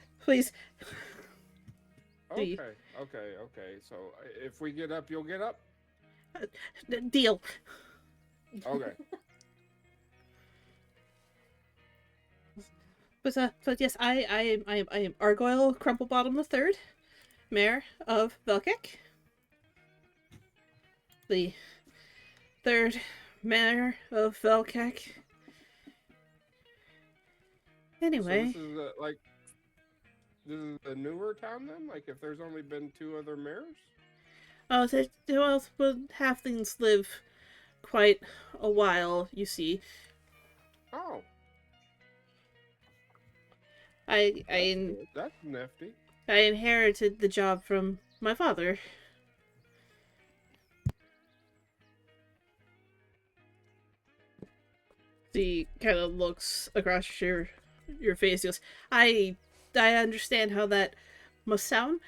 Okay. So if we get up, you'll get up. Deal. Okay. But yes, I am Argoyle Crumplebottom the Third, Mayor of Velkek. The third Mayor of Velkek. Anyway. So this is a newer town then? Like if there's only been 2 other mayors? Oh, well, halflings live quite a while, you see. Oh, I that's nifty. inherited the job from my father. He kind of looks across your face. He goes, I understand how that must sound.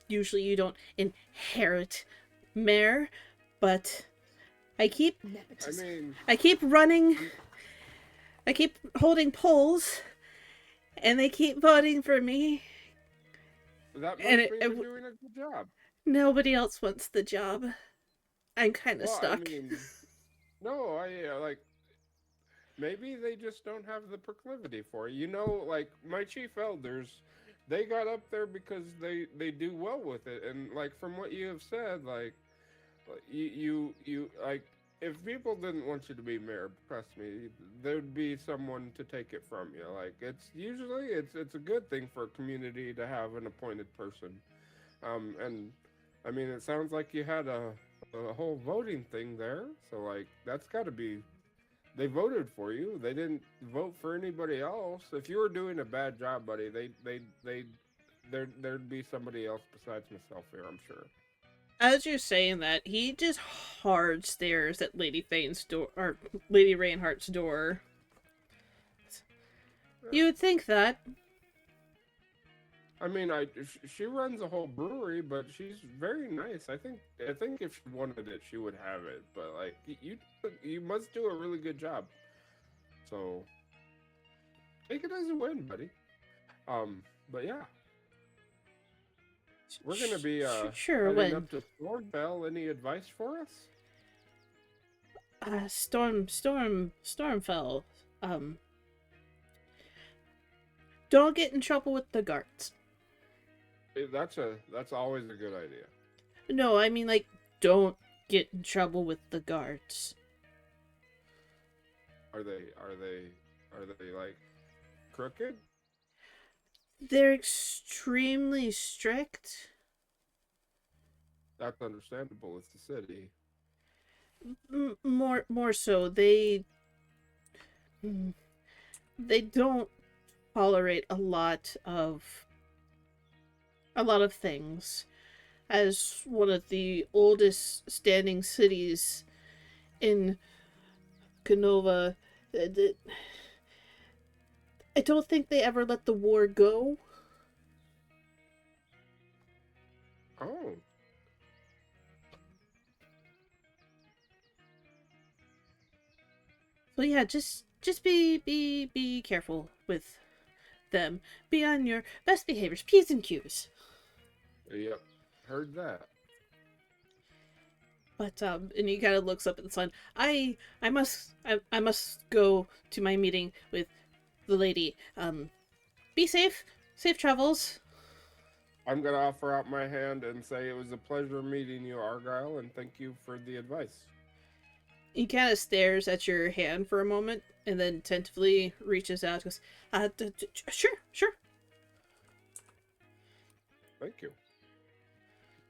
Usually you don't inherit mayor, but I keep I mean, running. I keep holding polls, and they keep voting for me. that must and mean it- you're it w- doing a good job. Nobody else wants the job. I'm kind of Well, stuck. I mean, no, like maybe they just don't have the proclivity for it. You know, like my chief elders, they got up there because they do well with it, and like from what you have said, like you like if people didn't want you to be mayor, trust me, there'd be someone to take it from you. Like it's usually it's a good thing for a community to have an appointed person, and I mean it sounds like you had a whole voting thing there, so like that's got to be they voted for you. They didn't vote for anybody else. If you were doing a bad job, buddy, there'd be somebody else besides myself here, I'm sure. As you're saying that, he just hard stares at Lady Fane's door, or Lady Reinhardt's door. You would think that. I mean, she runs a whole brewery, but she's very nice. I think if she wanted it, she would have it. But like, you must do a really good job. So take it as a win, buddy. But yeah, we're gonna be sure heading win. up to Stormfell. Any advice for us? Stormfell. Don't get in trouble with the guards. That's always a good idea. No, I mean, like, don't get in trouble with the guards. Are they like crooked? They're extremely strict. That's understandable. It's the city. More so, they don't tolerate a lot of things. As one of the oldest standing cities in Canova, I don't think they ever let the war go. Oh. So yeah, just be careful with them. Be on your best behaviors, P's and Q's. Yep, heard that. But and he kind of looks up at the sun. I must go to my meeting with the lady. Be safe. Safe travels. I'm gonna offer out my hand and say it was a pleasure meeting you, Argyle, and thank you for the advice. He kind of stares at your hand for a moment, and then tentatively reaches out and goes, sure. Thank you.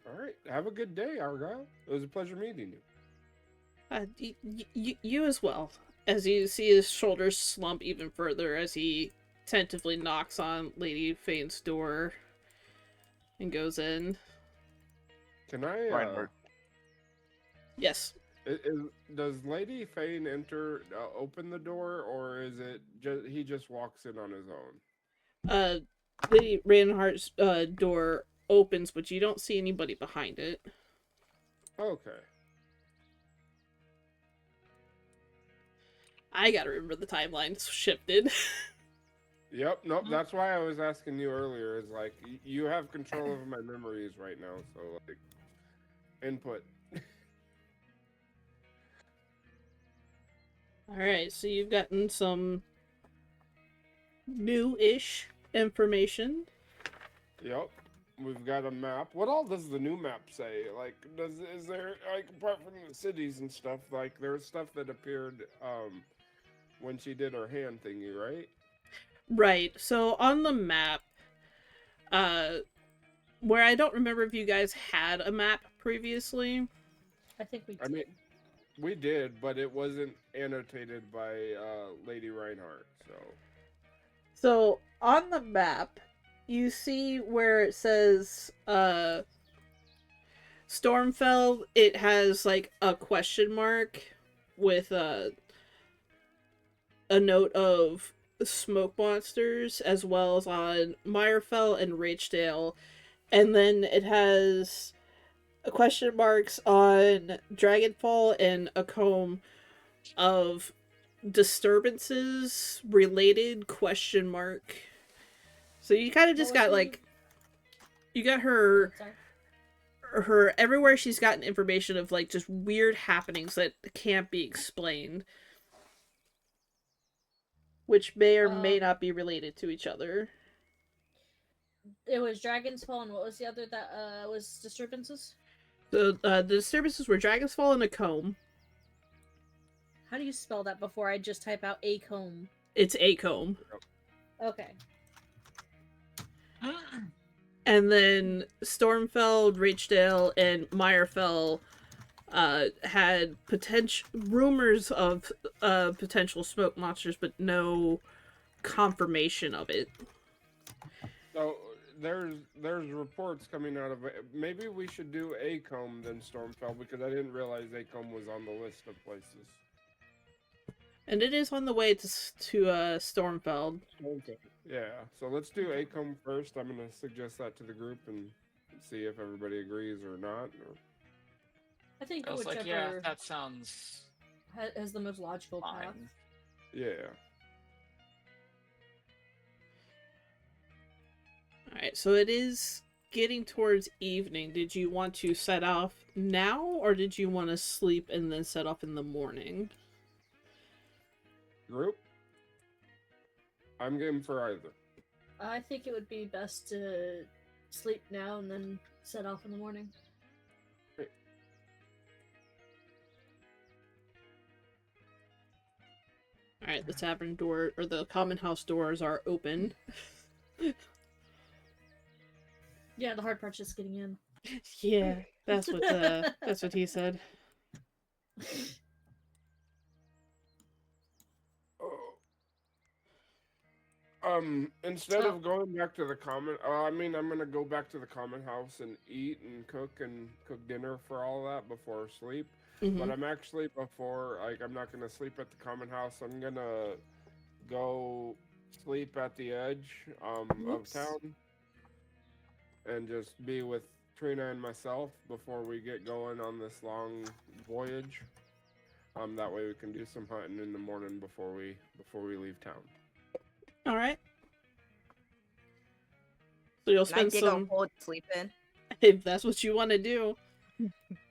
All right, have a good day, Argyle. It was a pleasure meeting you. You as well. As you see his shoulders slump even further as he tentatively knocks on Lady Fane's door and goes in. Can I? Reinhardt. Yes. Does Lady Fane open the door, or is it he just walks in on his own? Lady Reinhardt's door opens, but you don't see anybody behind it. Okay. I gotta remember the timeline's shifted. Yep, nope, that's why I was asking you earlier, is like, you have control over my memories right now, so, like, input. Alright, so you've gotten some new-ish information. Yep, we've got a map. What all does the new map say? Like, is there, like, apart from the cities and stuff, like, there's stuff that appeared, when she did her hand thingy, right? Right, so on the map, where I don't remember if you guys had a map previously. I think we did. I mean, we did, but it wasn't annotated by Lady Reinhardt, so. So on the map, you see where it says Stormfell. It has like a question mark with a note of smoke monsters, as well as on Myrefell and Rachdale, and then it has question marks on Dragonfall and a comb of disturbances related question mark. So you kind of just got like, you got her everywhere she's gotten information of like just weird happenings that can't be explained, which may or may not be related to each other. It was Dragon's Fall, and what was the other that was disturbances? So the disturbances were Dragon's Fall and a comb. How do you spell that before I just type out a comb? It's a comb. Okay. And then Stormfell, Rachdale, and Myrefell had potential rumors of potential smoke monsters, but no confirmation of it. So there's reports coming out of it. Maybe we should do Acomb then Stormfell, because I didn't realize Acomb was on the list of places. And it is on the way to Stormfeld. Yeah, so let's do Acomb first. I'm gonna suggest that to the group and see if everybody agrees or not. Or... I think I was whichever like, yeah, that sounds has the most logical path. fine. Yeah. Alright, so it is getting towards evening. Did you want to set off now, or did you want to sleep and then set off in the morning? Group? I'm game for either. I think it would be best to sleep now and then set off in the morning. Alright, the tavern door, or the common house doors are open. Yeah, the hard part's just getting in. Yeah, that's what he said. Instead of going back to the common, I'm gonna go back to the common house and eat and cook dinner for all that before sleep. But I'm actually I'm not gonna sleep at the common house. I'm gonna go sleep at the edge of town and just be with Trina and myself before we get going on this long voyage. That way we can do some hunting in the morning before we leave town. All right. So you'll Can I spend dig a some hole to sleep in? if that's what you want to do.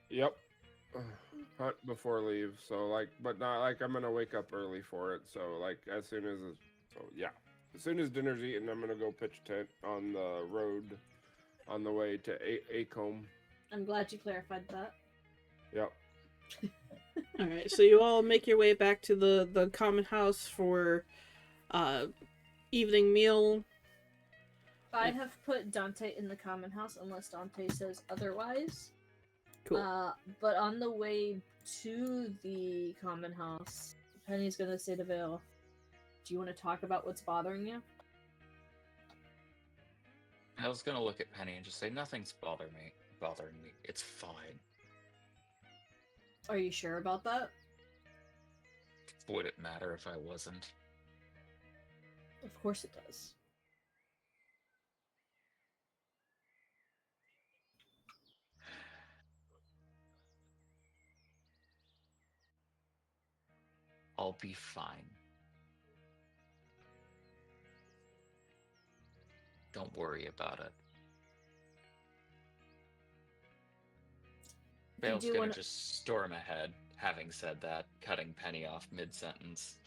Yep. Hunt before leave. So but not I'm gonna wake up early for it. So as soon as dinner's eaten, I'm gonna go pitch tent on the road on the way to Acomb. I'm glad you clarified that. Yep. All right. So you all make your way back to the common house for evening meal. I have put Dante in the common house unless Dante says otherwise. Cool. But on the way to the common house, Penny's gonna say to Vale, "Do you want to talk about what's bothering you?" I was gonna look at Penny and just say, nothing's bothering me. It's fine. Are you sure about that? Would it matter if I wasn't? Of course it does. I'll be fine. Don't worry about it. Vale's gonna just storm ahead, having said that, cutting Penny off mid-sentence.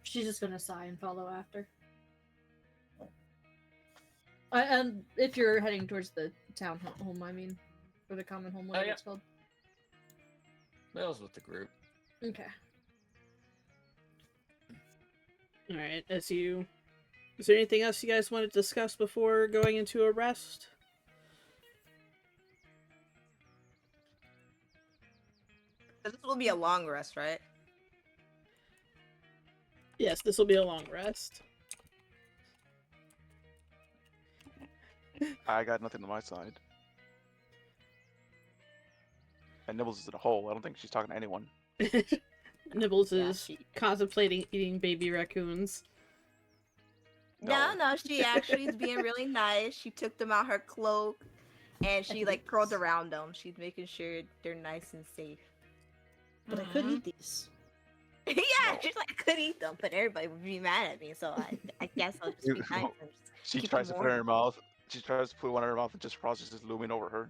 She's just gonna sigh and follow after. And if you're heading towards the town home, or the common home, whatever yeah. it's called. Vale's with the group. Okay. All right. Is there anything else you guys want to discuss before going into a rest? This will be a long rest, right? Yes, this will be a long rest. I got nothing on my side. And Nibbles is in a hole. I don't think she's talking to anyone. Nibbles is contemplating eating baby raccoons. No, she actually is being really nice. She took them out her cloak and she curled around them. She's making sure they're nice and safe. But I could eat these. Yeah, she's like, I could eat them, but everybody would be mad at me, so I guess I'll just be nice. And just She keep tries to them put it in warm. her mouth. She tries to put one in her mouth and just Frost is just looming over her.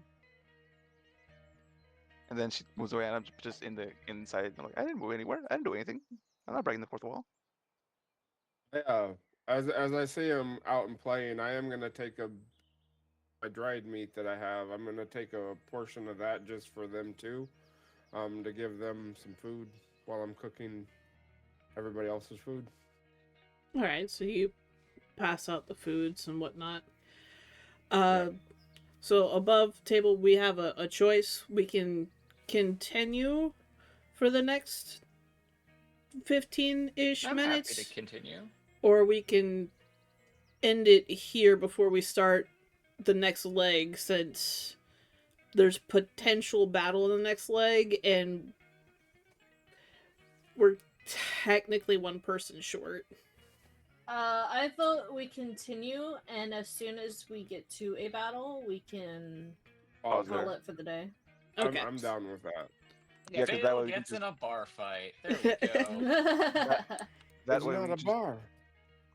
And then she moves away and I'm just inside. I'm like, I didn't move anywhere. I didn't do anything. I'm not breaking the fourth wall. Yeah. As I see him out and playing, I am gonna take a dried meat that I have. I'm gonna take a portion of that just for them too, to give them some food while I'm cooking everybody else's food. All right, so you pass out the foods and whatnot. So above table, we have a choice. We can continue for the next 15-ish I'm minutes, happy to continue. or we can end it here before we start the next leg, since there's potential battle in the next leg, and we're technically one person short. I vote we continue, and as soon as we get to a battle, we can Pause call there. it for the day. Okay. I'm down with that. Yeah, 'cause that Vale way we can gets just- in a bar fight. There we go. That It's way not we a just, bar.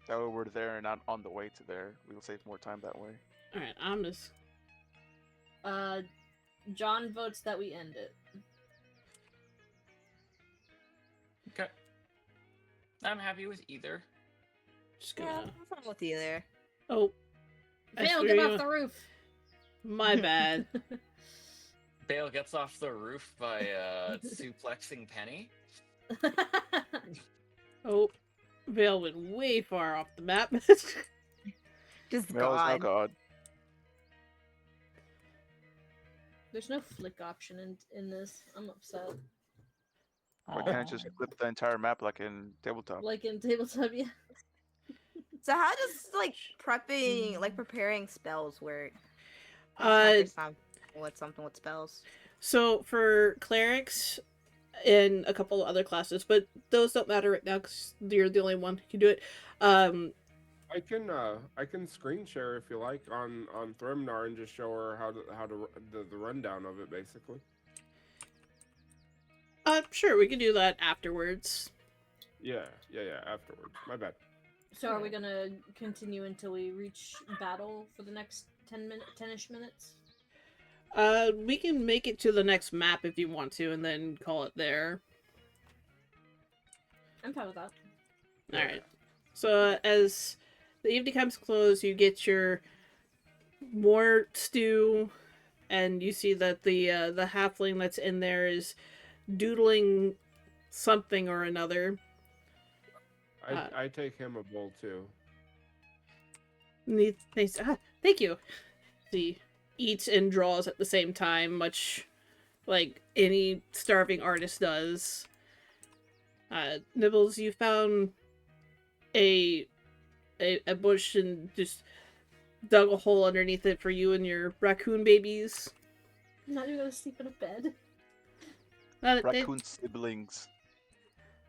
that way we're there and not on the way to there. We'll save more time that way. Alright, I'm just... John votes that we end it. Okay. I'm happy with either. Just Yeah, gonna... I'm fine with either. Oh, I Vale, threw get you- off the roof! My bad. Bale gets off the roof by suplexing Penny. Oh, Vale went way far off the map. Just Mel is now gone. God. There's no flick option in this. I'm upset. Why can't I just flip the entire map like in tabletop? Like in tabletop, yeah. So how does like preparing spells work? Uh, Something with spells. So for clerics and a couple of other classes, but those don't matter right now because you're the only one who can do it. I can screen share if you like on Thrymnar and just show her the rundown of it basically. Sure, we can do that afterwards. Yeah, afterwards. My bad. So are we gonna continue until we reach battle for the next 10-ish minutes? We can make it to the next map if you want to, and then call it there. I'm fine with that. Alright. So as the evening comes close, you get your more stew, and you see that the halfling that's in there is doodling something or another. I take him a bowl too. Thank you. He eats and draws at the same time, much like any starving artist does. Nibbles, you found a bush and just dug a hole underneath it for you and your raccoon babies. I'm not even gonna sleep in a bed. Raccoon siblings.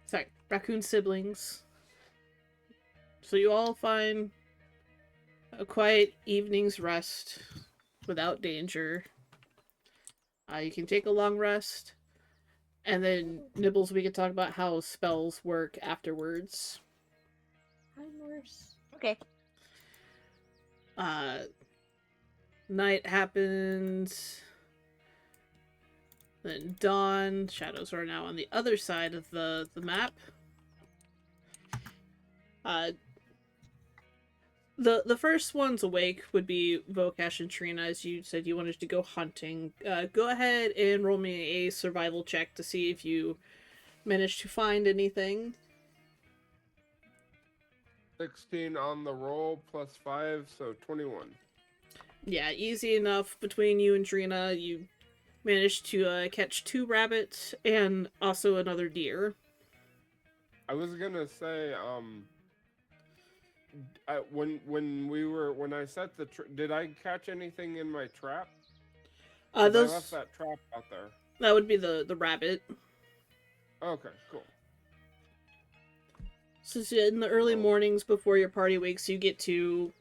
Sorry, raccoon siblings. So you all find a quiet evening's rest without danger. You can take a long rest, and then Nibbles, we can talk about how spells work afterwards. Hi, Norse. Okay. Night happens. Then dawn. Shadows are now on the other side of the map. The first ones awake would be Vokash and Trina, as you said you wanted to go hunting. Go ahead and roll me a survival check to see if you managed to find anything. 16 on the roll plus 5, so 21. Yeah, easy enough between you and Trina. You managed to catch 2 rabbits and also another deer. I was gonna say, when I set the did I catch anything in my trap? 'Cause I left that trap out there. That would be the rabbit. Okay, cool. So in the early mornings before your party wakes, you get to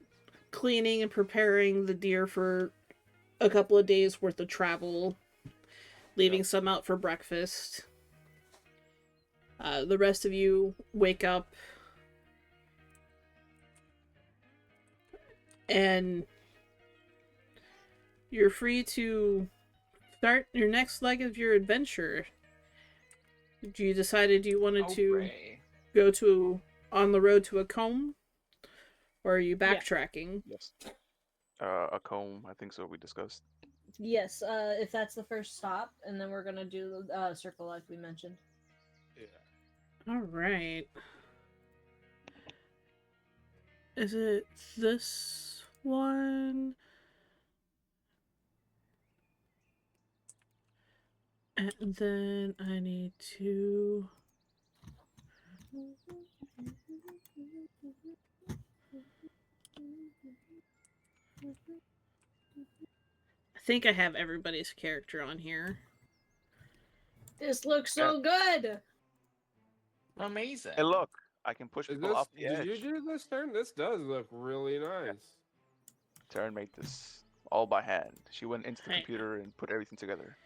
cleaning and preparing the deer for a couple of days worth of travel, leaving some out for breakfast. The rest of you wake up and you're free to start your next leg of your adventure. You decided you wanted to Hooray. go to on the road to a comb, or are you backtracking? Yes. A comb, I think so. We discussed. Yes, if that's the first stop, and then we're gonna do the circle like we mentioned. Yeah. All right. Is it this one? And then I need to. I think I have everybody's character on here. This looks so good. Amazing. Hey, look, I can push Is people this? off the Did you edge. do this turn? This does look really nice. Taryn made this all by hand. She went into the Hey. computer and put everything together.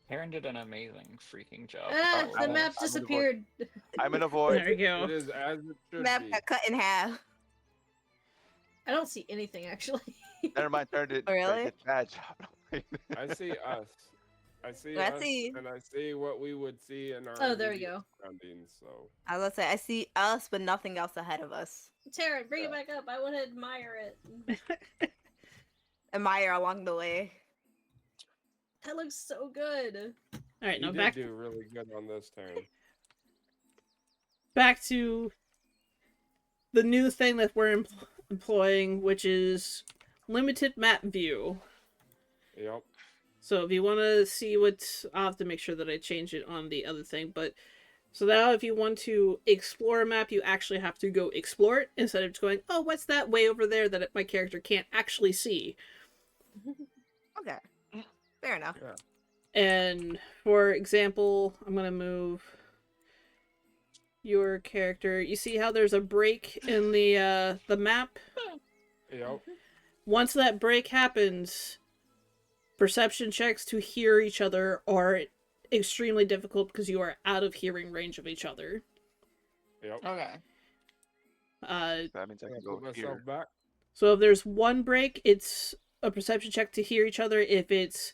Karen did an amazing freaking job. Ah, with all the of map this. disappeared. I'm in a void. There we go. It is as it should Map be. got cut in half. I don't see anything actually. Never mind, Taryn did Really? a bad job. I see us. I see I us, see- and I see what we would see in our Oh, there we immediate go. surroundings. So I was gonna say I see us, but nothing else ahead of us. Taryn, bring it back up. I want to admire it. Admire along the way. That looks so good. All right, you now did do really good on this turn. back to the new thing that we're employing, which is limited map view. Yep. So if you want to see what, I'll have to make sure that I change it on the other thing, but so now if you want to explore a map, you actually have to go explore it instead of just going, oh, what's that way over there that my character can't actually see? Okay. Fair enough. Yeah. And for example, I'm going to move your character. You see how there's a break in the map? Yep. Once that break happens, perception checks to hear each other are extremely difficult because you are out of hearing range of each other. Yep. Okay. That means I I can put go myself here. back. So if there's one break, it's a perception check to hear each other. If it's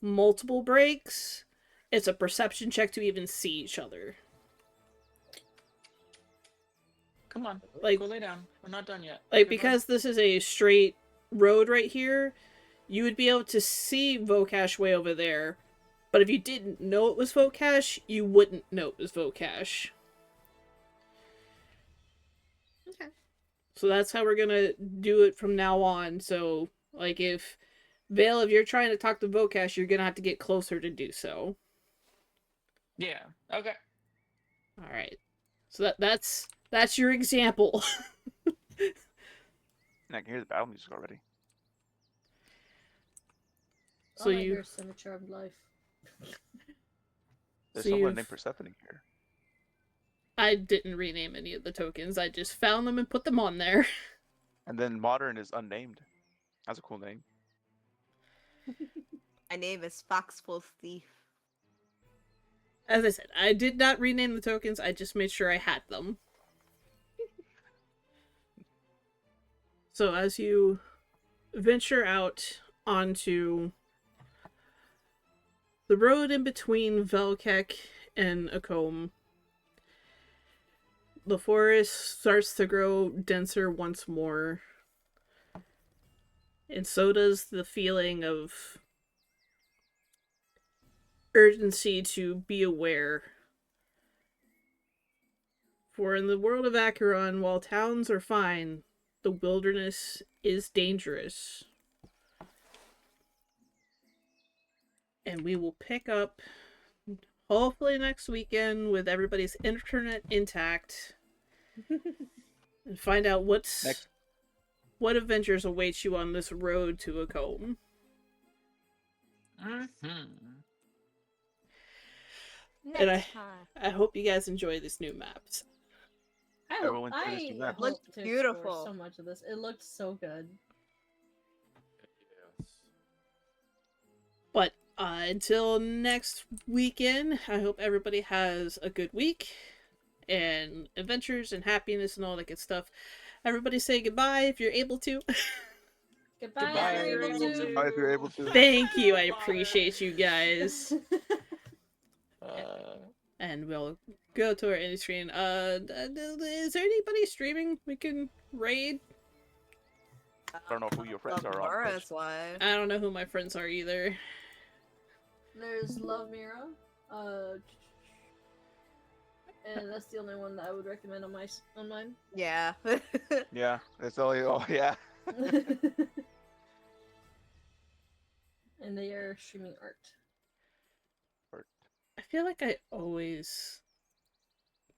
multiple breaks, it's a perception check to even see each other. Come on. Like- Go lay down. We're not done yet. Like, Good because this is a straight road right here, you would be able to see Vocash way over there. But if you didn't know it was Vocash, you wouldn't know it was Vocash. Okay. So that's how we're gonna do it from now on. So, like, if Vale, if you're trying to talk to Vocash, you're gonna have to get closer to do so. Yeah. Okay. All right. So that's your example. And I can hear the battle music already. So All I you- hear is Cinema Charmed Life. There's So someone you've- named Persephone here. I didn't rename any of the tokens. I just found them and put them on there. And then Modern is unnamed. That's a cool name. My name is Foxful Thief. As I said, I did not rename the tokens. I just made sure I had them. So as you venture out onto the road in between Velkek and Akom, the forest starts to grow denser once more. And so does the feeling of urgency to be aware. For in the world of Acheron, while towns are fine, the wilderness is dangerous. And we will pick up hopefully next weekend with everybody's internet intact and find out what adventures await you on this road to Akom. Next And time. I hope you guys enjoy these new maps. Everyone through this new map. hope Looked to explore beautiful. so much of this. It looked so good. Yes. But until next weekend, I hope everybody has a good week and adventures and happiness and all that good stuff. Everybody say goodbye if you're able to. Goodbye, Goodbye, if you're able to. Bye if you're able to. Thank you. I appreciate you guys. And we'll go to our indie screen. Is there anybody streaming we can raid? I don't know who your friends are on Laura's Twitch. wife. I don't know who my friends are either. There's Love Mira. And that's the only one that I would recommend on mine. Yeah. Yeah, it's only. Oh, yeah. And they are streaming art. feel like I always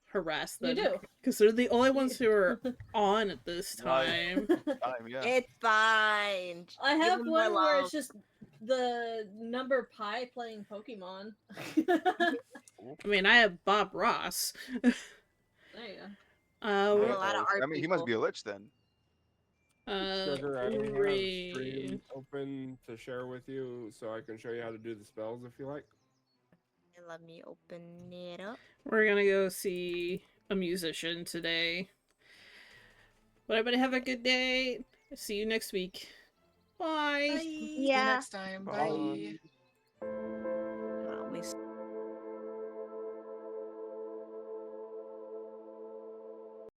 harass You them do. because they're the only ones who are on at this Right. time. Time, yeah. It's fine. I Give have them my one where love. it's just the number pi playing Pokemon. I mean, I have Bob Ross. There you go. a What- lot of art I mean, he must people. be a lich then. Sugar, I have Ray. stream open to share with you, so I can show you how to do the spells if you like. Let me open it up. We're gonna go see a musician today. But everybody have a good day. See you next week. Bye. See you Yeah. next time. Bye. Bye.